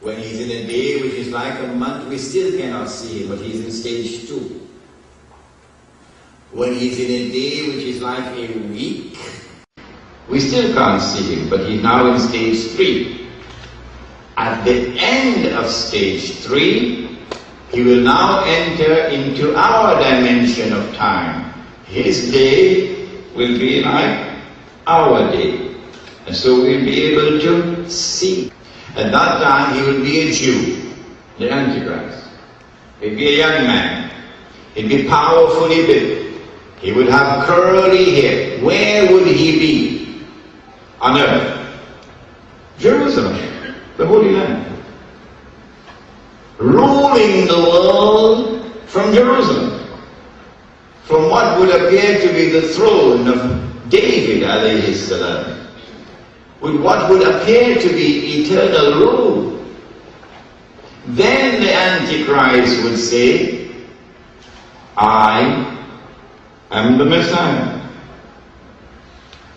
When he's in a day which is like a month, we still cannot see him, but he's in stage 2. When he's in a day which is like a week, we still can't see him, but he's now in stage 3. At the end of stage 3, he will now enter into our dimension of time. His day will be like our day. And so we'll be able to see. At that time, he will be a Jew, the Antichrist. He'll be a young man. He'll be powerfully built. He would have curly hair. Where would he be on earth? Jerusalem, the Holy Land. Ruling the world from Jerusalem. From what would appear to be the throne of David, alayhi salam. With what would appear to be eternal rule. Then the Antichrist would say, I am the Messiah.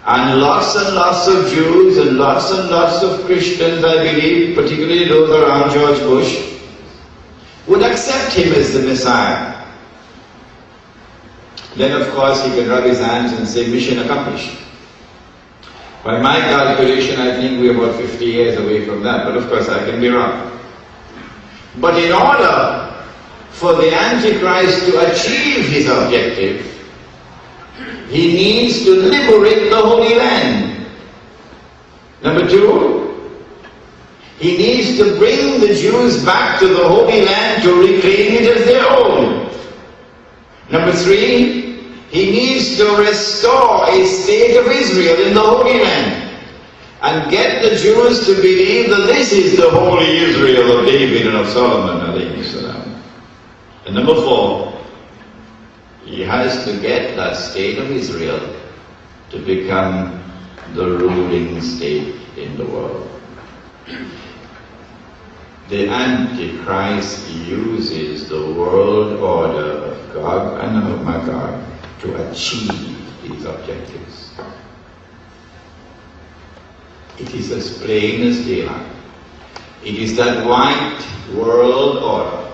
And lots of Jews and lots of Christians, I believe, particularly those around George Bush, would accept him as the Messiah. Then of course he can rub his hands and say, mission accomplished. By my calculation, I think we're about 50 years away from that, but of course I can be wrong. But in order for the Antichrist to achieve his objective, he needs to liberate the Holy Land. Number 2, he needs to bring the Jews back to the Holy Land to reclaim it as their own. Number 3, he needs to restore a state of Israel in the Holy Land and get the Jews to believe that this is the holy Israel of David and of Solomon, alayhi salam. And number 4, he has to get that state of Israel to become the ruling state in the world. The Antichrist uses the world order of Gog and of Magog to achieve these objectives. It is as plain as daylight. It is that white world order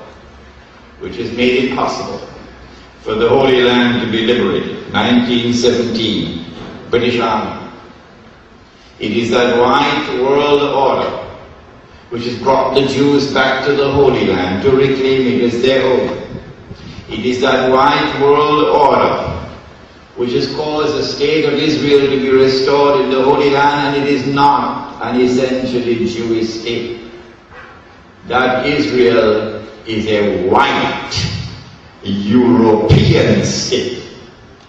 which has made it possible for the Holy Land to be liberated. 1917, British Army. It is that white world order which has brought the Jews back to the Holy Land to reclaim it as their own. It is that white world order which has caused the state of Israel to be restored in the Holy Land, and it is not an essentially Jewish state. That Israel is a white European state,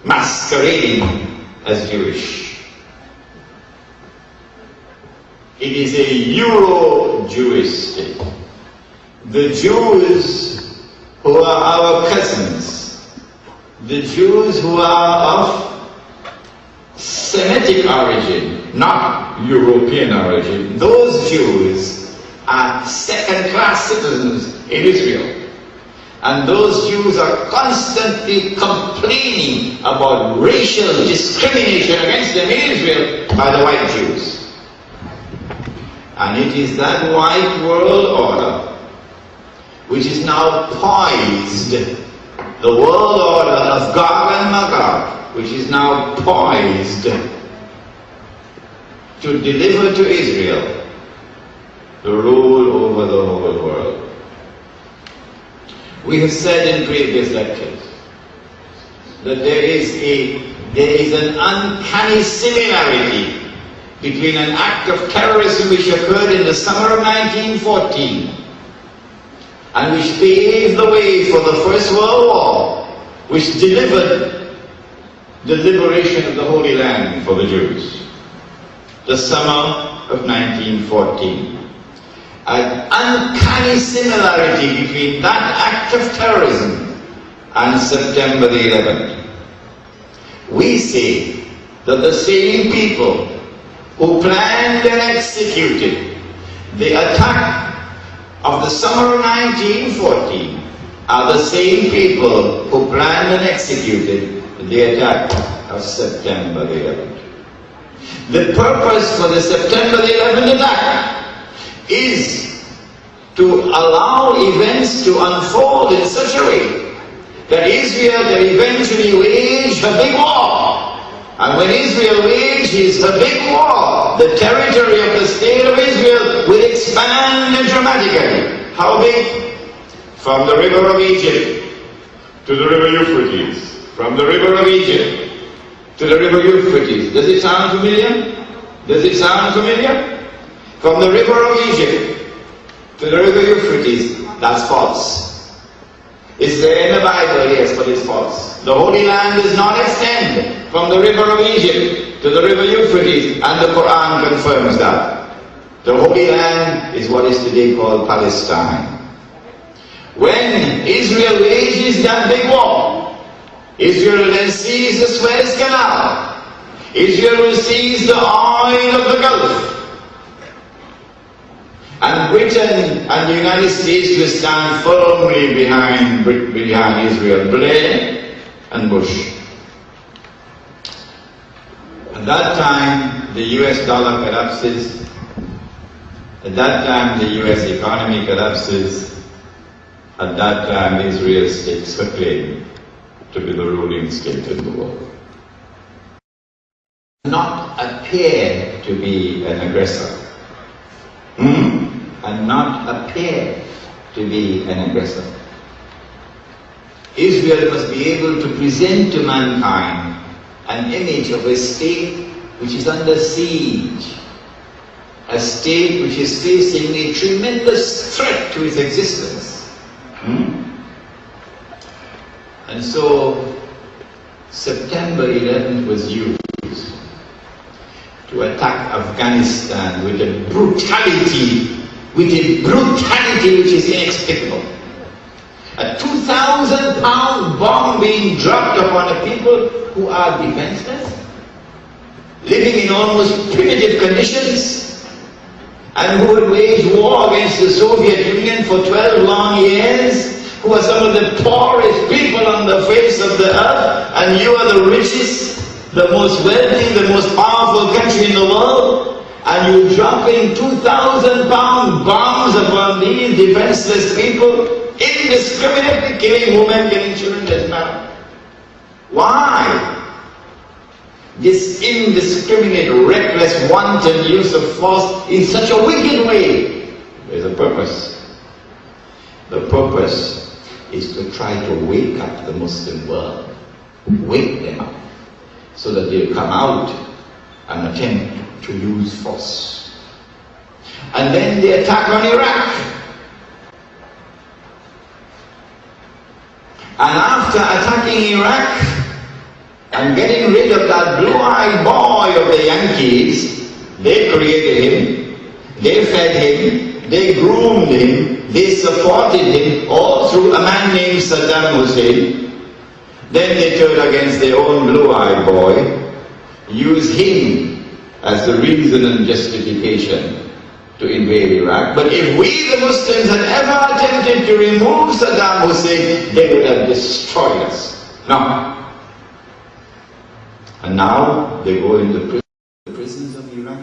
masquerading as Jewish. It is a Euro-Jewish state. The Jews who are our cousins, the Jews who are of Semitic origin, not European origin, those Jews are second-class citizens in Israel. And those Jews are constantly complaining about racial discrimination against them in Israel by the white Jews. And it is that white world order which is now poised, the world order of Gog and Magog, which is now poised to deliver to Israel the rule over the whole world. We have said in previous lectures that there is an uncanny similarity between an act of terrorism which occurred in the summer of 1914 and which paved the way for the First World War, which delivered the liberation of the Holy Land for the Jews. The summer of 1914. An uncanny similarity between that act of terrorism and September the 11th. We say that the same people who planned and executed the attack of the summer of 1914 are the same people who planned and executed the attack of September the 11th. The purpose for the September the 11th attack is to allow events to unfold in such a way that Israel can eventually wage a big war. And when Israel wages a big war, the territory of the state of Israel will expand dramatically. How big? From the river of Egypt to the river Euphrates. From the river of Egypt to the river Euphrates. Does it sound familiar? Does it sound familiar? From the river of Egypt to the river Euphrates. That's false. Is there in the Bible? Yes, but it's false. The Holy Land does not extend from the river of Egypt to the river Euphrates, and the Quran confirms that. The Holy Land is what is today called Palestine. When Israel wages that big war, Israel then sees the Suez Canal. Israel will seize the oil of the Gulf. And Britain and the United States will stand firmly behind Israel, Blair and Bush. At that time, the US dollar collapses. At that time, the US economy collapses. At that time, Israel stakes her claim to be the ruling state in the world. Not appear to be an aggressor. And not appear to be an aggressor. Israel must be able to present to mankind an image of a state which is under siege, a state which is facing a tremendous threat to its existence. And so September 11th was used to attack Afghanistan with a brutality which is inexplicable. A 2,000-pound bomb being dropped upon a people who are defenseless, living in almost primitive conditions, and who had waged war against the Soviet Union for 12 long years, who are some of the poorest people on the face of the earth, and you are the richest, the most wealthy, the most powerful country in the world, and you're dropping 2,000-pound bombs upon these defenseless people, indiscriminately killing women, killing children, doesn't matter. Why? This indiscriminate, reckless, wanton use of force in such a wicked way. There's a purpose. The purpose is to try to wake up the Muslim world, wake them up, so that they'll come out and attempt to use force. And then the attack on Iraq. And after attacking Iraq and getting rid of that blue-eyed boy of the Yankees, they created him, they fed him, they groomed him, they supported him, all through a man named Saddam Hussein. Then they turned against their own blue-eyed boy, used him as the reason and justification to invade Iraq. But if we, the Muslims, had ever attempted to remove Saddam Hussein, they would have destroyed us. No. And now they go into the prisons of Iraq.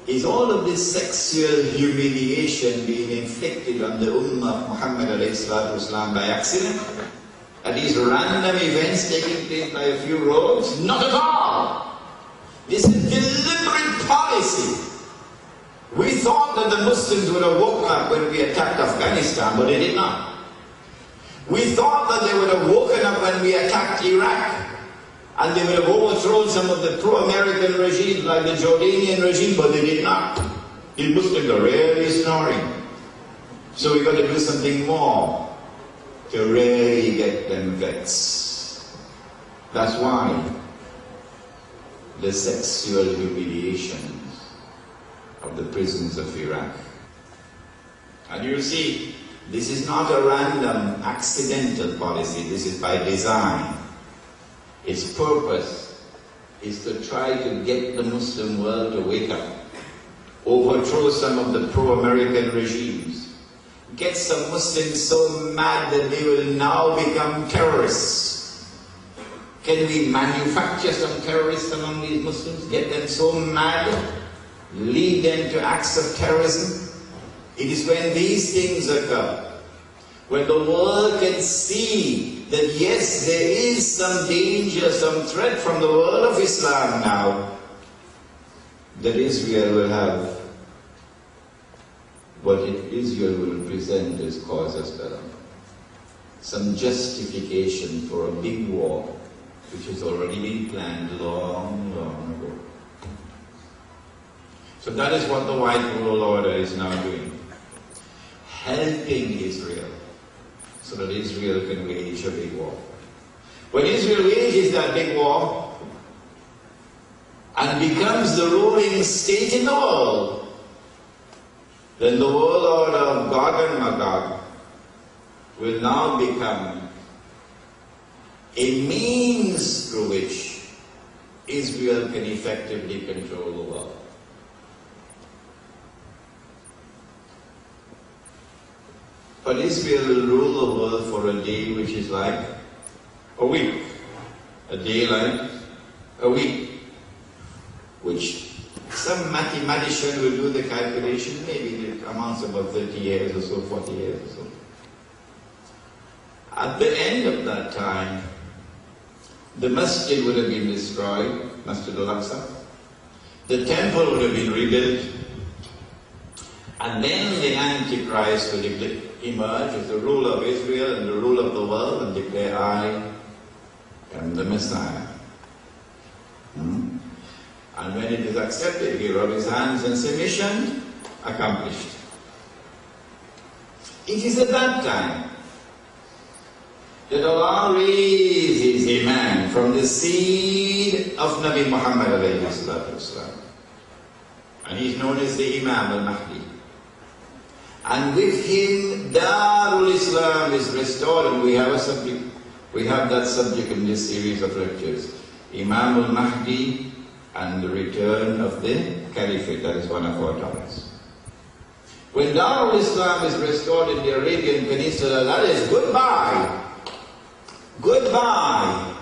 Is all of this sexual humiliation being inflicted on the Ummah of Muhammad ﷺ by accident? Are these random events taking place by a few rogues? Not at all! This is deliberate policy. We thought that the Muslims would have woken up when we attacked Afghanistan, but they did not. We thought that they would have woken up when we attacked Iraq, and they would have overthrown some of the pro-American regimes like the Jordanian regime, but they did not. The Muslims are really snoring. So we've got to do something more to really get them vexed. That's why the sexual humiliations of the prisons of Iraq. And you see, this is not a random, accidental policy. This is by design. Its purpose is to try to get the Muslim world to wake up, overthrow some of the pro-American regimes, get some Muslims so mad that they will now become terrorists. Can we manufacture some terrorists among these Muslims, get them so mad, lead them to acts of terrorism? It is when these things occur, when the world can see that yes, there is some danger, some threat from the world of Islam now, that Israel will have what Israel will present as casus belli, some justification for a big war, which has already been planned long, long ago. So that is what the White World Order is now doing, helping Israel, so that Israel can wage a big war. When Israel wages that big war and becomes the ruling state in the world, then the world order of Gog and Magog will now become a means through which Israel can effectively control the world. But Israel will rule the world for a day which is like a week. A day like a week. Which some mathematician will do the calculation, maybe it amounts to about 30 years or so, 40 years or so. At the end of that time, the masjid would have been destroyed, Masjid al-Aqsa. The temple would have been rebuilt. And then the Antichrist will emerge as the ruler of Israel and the ruler of the world and declare, I am the Messiah. And when it is accepted, he rubs his hands and say, mission accomplished. It is at that time that Allah raises a man from the seed of Nabi Muhammad alayhi salatu wasalam. And he is known as the Imam al-Mahdi. And with him, Darul Islam is restored, and we have that subject in this series of lectures. Imam al-Mahdi and the return of the Caliphate, that is one of our topics. When Darul Islam is restored in the Arabian Peninsula, that is goodbye. Goodbye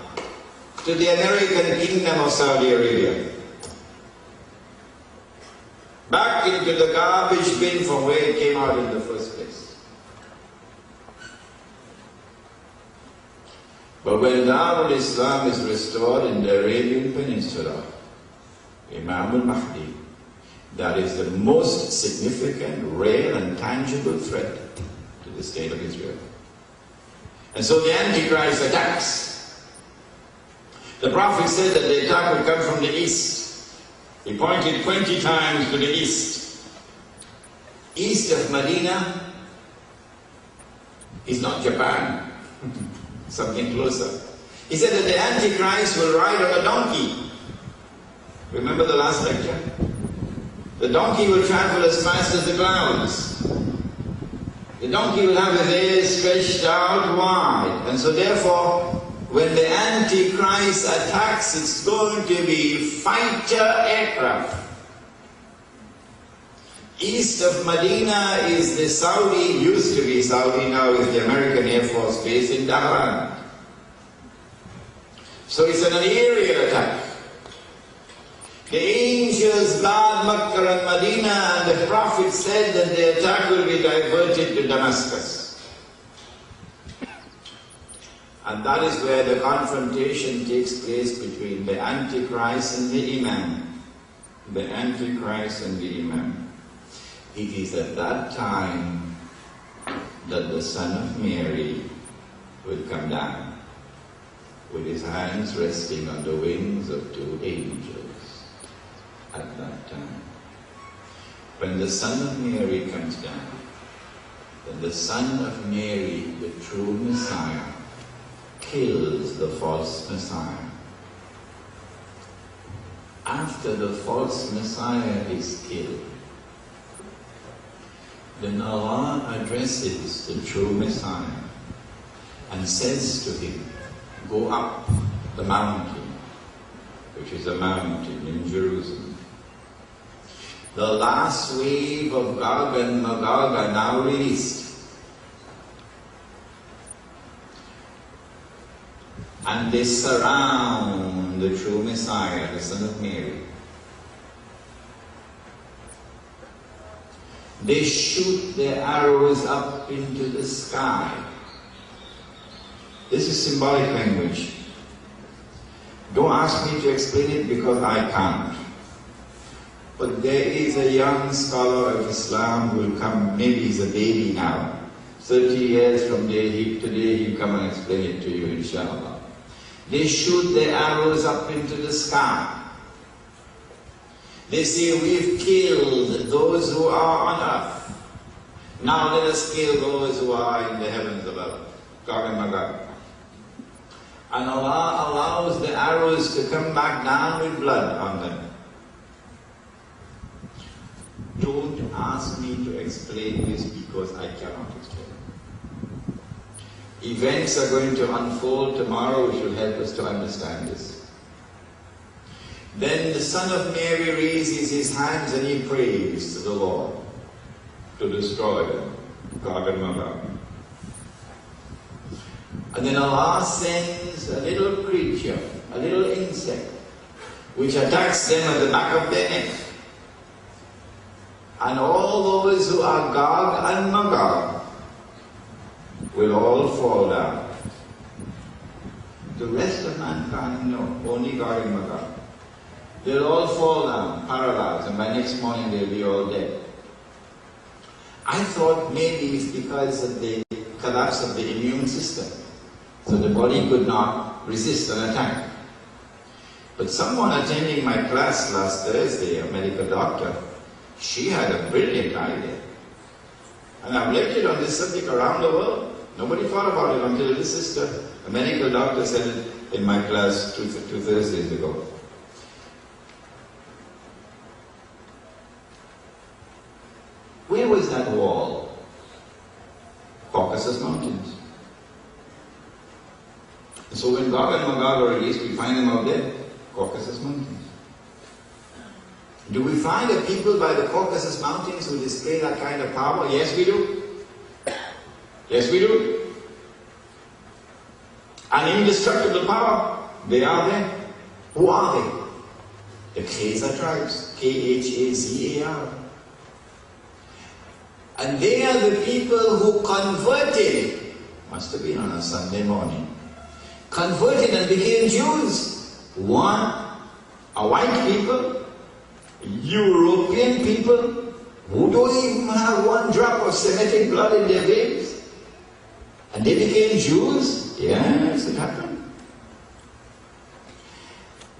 to the American Kingdom of Saudi Arabia. Back into the garbage bin from where it came out in the first place. But when Darul Islam is restored in the Arabian Peninsula, Imam al-Mahdi, that is the most significant, real and tangible threat to the state of Israel. And so the Antichrist attacks. The Prophet said that the attack would come from the east. He pointed 20 times to the east. East of Medina is not Japan, something closer. He said that the Antichrist will ride on a donkey. Remember the last lecture? The donkey will travel as fast as the clouds. The donkey will have his ears stretched out wide. And so therefore, when the Antichrist attacks, it's going to be fighter aircraft. East of Medina is the Saudi, used to be Saudi, now is the American Air Force Base in Tehran. So it's an aerial attack. The angels guard Makkah and Medina, and the Prophet said that the attack will be diverted to Damascus. And that is where the confrontation takes place between the Antichrist and the Imam. The Antichrist and the Imam. It is at that time that the Son of Mary will come down with his hands resting on the wings of two angels. At that time, when the Son of Mary comes down, then the Son of Mary, the true Messiah, kills the false Messiah. After the false Messiah is killed, then Allah addresses the true Messiah and says to him, go up the mountain which is a mountain in Jerusalem. The last wave of Gog and Magog are now released. And they surround the true Messiah, the Son of Mary. They shoot their arrows up into the sky. This is symbolic language. Don't ask me to explain it because I can't. But there is a young scholar of Islam who will come, maybe he's a baby now. 30 years from today he'll come and explain it to you, inshallah. They shoot their arrows up into the sky. They say, we've killed those who are on earth. Now let us kill those who are in the heavens above. Gog and Magog. And Allah allows the arrows to come back down with blood on them. Don't ask me to explain this because I cannot explain. Events are going to unfold tomorrow which will help us to understand this. Then the Son of Mary raises his hands and he prays to the Lord to destroy them, Gog and Magog. And then Allah sends a little creature, a little insect, which attacks them at the back of their neck. And all those who are Gog and Magog will all fall down. The rest of mankind, no, only Gog and Magog. They'll all fall down, paralyzed, and by next morning they'll be all dead. I thought maybe it's because of the collapse of the immune system. So the body could not resist an attack. But someone attending my class last Thursday, a medical doctor, she had a brilliant idea. And I've lectured on this subject around the world. Nobody thought about it until this sister, a medical doctor, said it in my class two Thursdays ago. Where was that wall? Caucasus Mountains. So when Gog and Magog are released, we find them out there, Caucasus Mountains. Do we find the people by the Caucasus Mountains who display that kind of power? Yes, we do. Yes, we do. An indestructible power. They are there. Who are they? The Khazar tribes. Khazar. And they are the people who converted, must have been on a Sunday morning, converted and became Jews. One, a white people, European people, who don't even have one drop of Semitic blood in their veins. And they became Jews. Yes, it happened.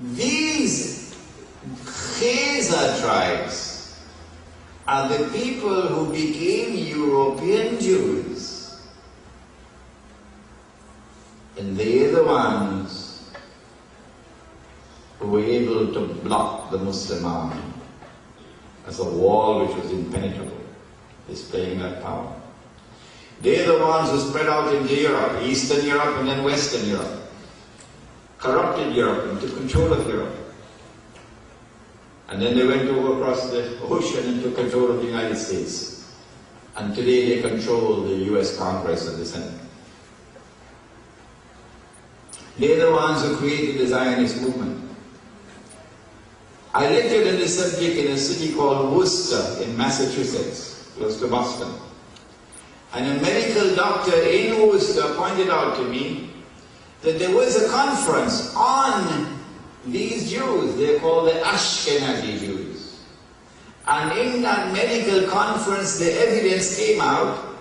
These Khazar tribes are the people who became European Jews. And they're the ones who were able to block the Muslim army as a wall which was impenetrable, displaying that power. They're the ones who spread out into Europe, Eastern Europe and then Western Europe, corrupted Europe and took control of Europe. And then they went over across the ocean and took control of the United States. And today they control the US Congress and the Senate. They're the ones who created the Zionist movement. I lectured on this subject in a city called Worcester in Massachusetts, close to Boston. And a medical doctor in Worcester pointed out to me that there was a conference on these Jews. They're called the Ashkenazi Jews. And in that medical conference, the evidence came out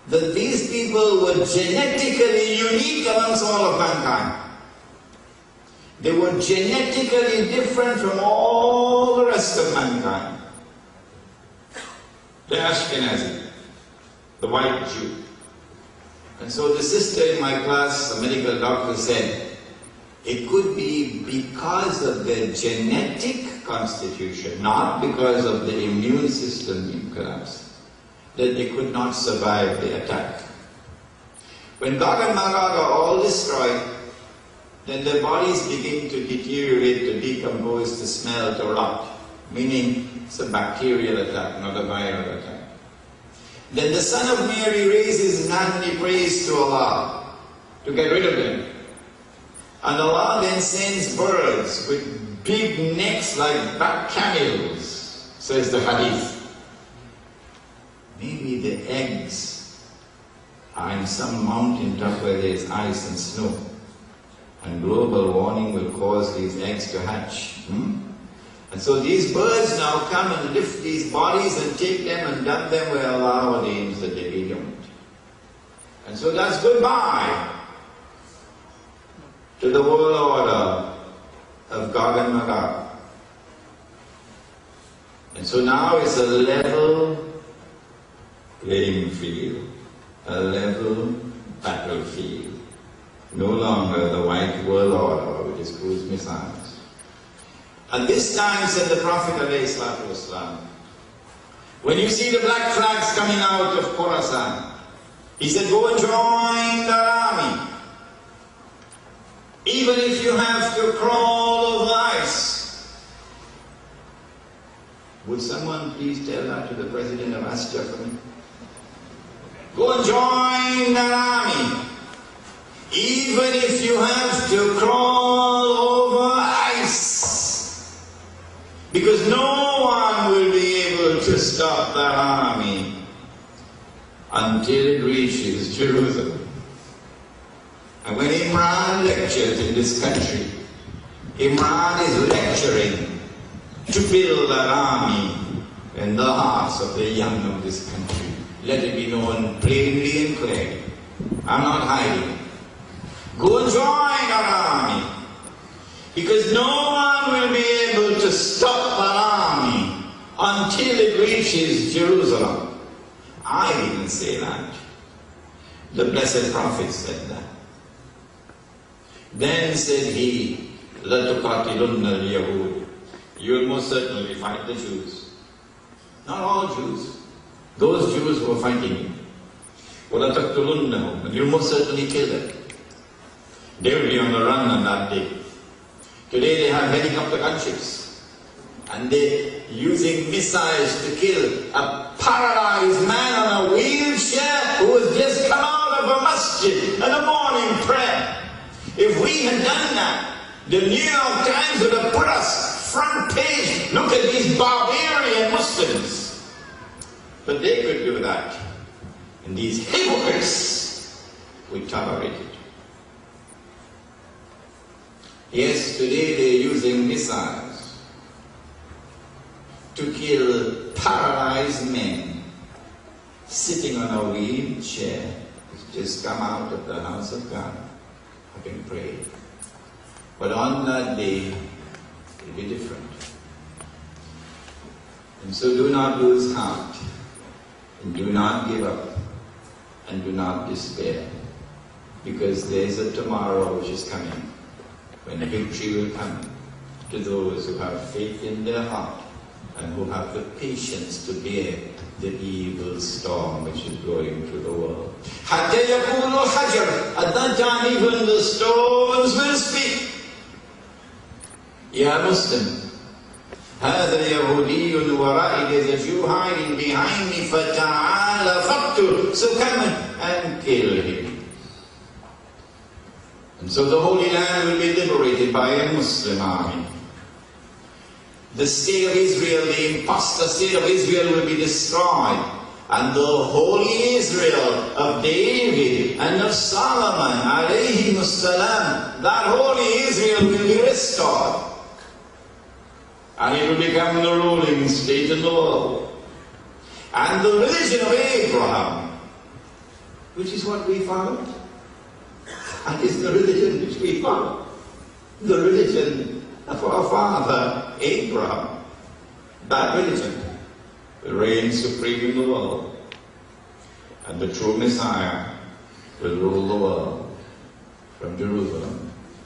that these people were genetically unique amongst all of mankind. They were genetically different from all the rest of mankind. The Ashkenazi, the white Jew. And so the sister in my class, a medical doctor, said, it could be because of their genetic constitution, not because of the immune system being collapsed, that they could not survive the attack. When Gog and Magog are all destroyed, then their bodies begin to deteriorate, to decompose, to smell, to rot, meaning it's a bacterial attack, not a viral attack. Then the son of Mary raises his hand and he prays to Allah to get rid of them. And Allah then sends birds with big necks like black camels, says the hadith. Maybe the eggs are in some mountain top where there is ice and snow. And global warming will cause these eggs to hatch. And so these birds now come and lift these bodies and take them and dump them where Allah ordains that they be dumped. And so that's goodbye to the world order of Gog and Magog. And so now it's a level playing field, a level battlefield. No longer the white world order with its cruise missiles. And this time, said the Prophet ﷺ, when you see the black flags coming out of Khorasan, he said, go and join the army. Even if you have to crawl over ice. Would someone please tell that to the president of Azhar for me? Go and join the army. Even if you have to crawl over ice. Because no one will be able to stop that army until it reaches Jerusalem. And when Imran lectures in this country, Imran is lecturing to build an army in the hearts of the young of this country. Let it be known plainly and clearly. I'm not hiding. Go and join our army. Because no one will be able to stop that army until it reaches Jerusalem. I didn't say that. The blessed Prophet said that. Then said he, لَتُقَاتِلُنَّ الْيَهُودِ, you will most certainly fight the Jews. Not all Jews. Those Jews who are fighting you. وَلَتَقْتُلُنَّهُمْ, and you will most certainly kill them. They will be on the run on that day. Today they have helicopter gunships. And they're using missiles to kill a paralyzed man on a wheelchair who has just come out of a masjid and a morning prayer. If we had done that, the New York Times would have put us front page. Look at these barbarian Muslims. But they could do that. And these hypocrites, we tolerate it. Yes, today they're using missiles to kill paralyzed men sitting on a wheelchair who's just come out of the house of God, having prayed. But on that day, it will be different. And so do not lose heart, and do not give up, and do not despair, because there is a tomorrow which is coming, when victory will come to those who have faith in their heart and who have the patience to bear the evil storm which is blowing through the world. At that time even the stones will speak. Ya Muslim, هذا يهودي ورائي, there's a Jew hiding behind me, فتعال فقتل, so come and kill him. And so the Holy Land will be liberated by a Muslim army. The state of Israel, the imposter state of Israel, will be destroyed. And the holy Israel of David and of Solomon, alayhimussalam, that holy Israel will be restored. And it will become the ruling state in the world. And the religion of Abraham, which is what we follow, and is the religion which we follow, the religion of our father Abraham, that religion will reign supreme in the world, and the true Messiah will rule the world from Jerusalem.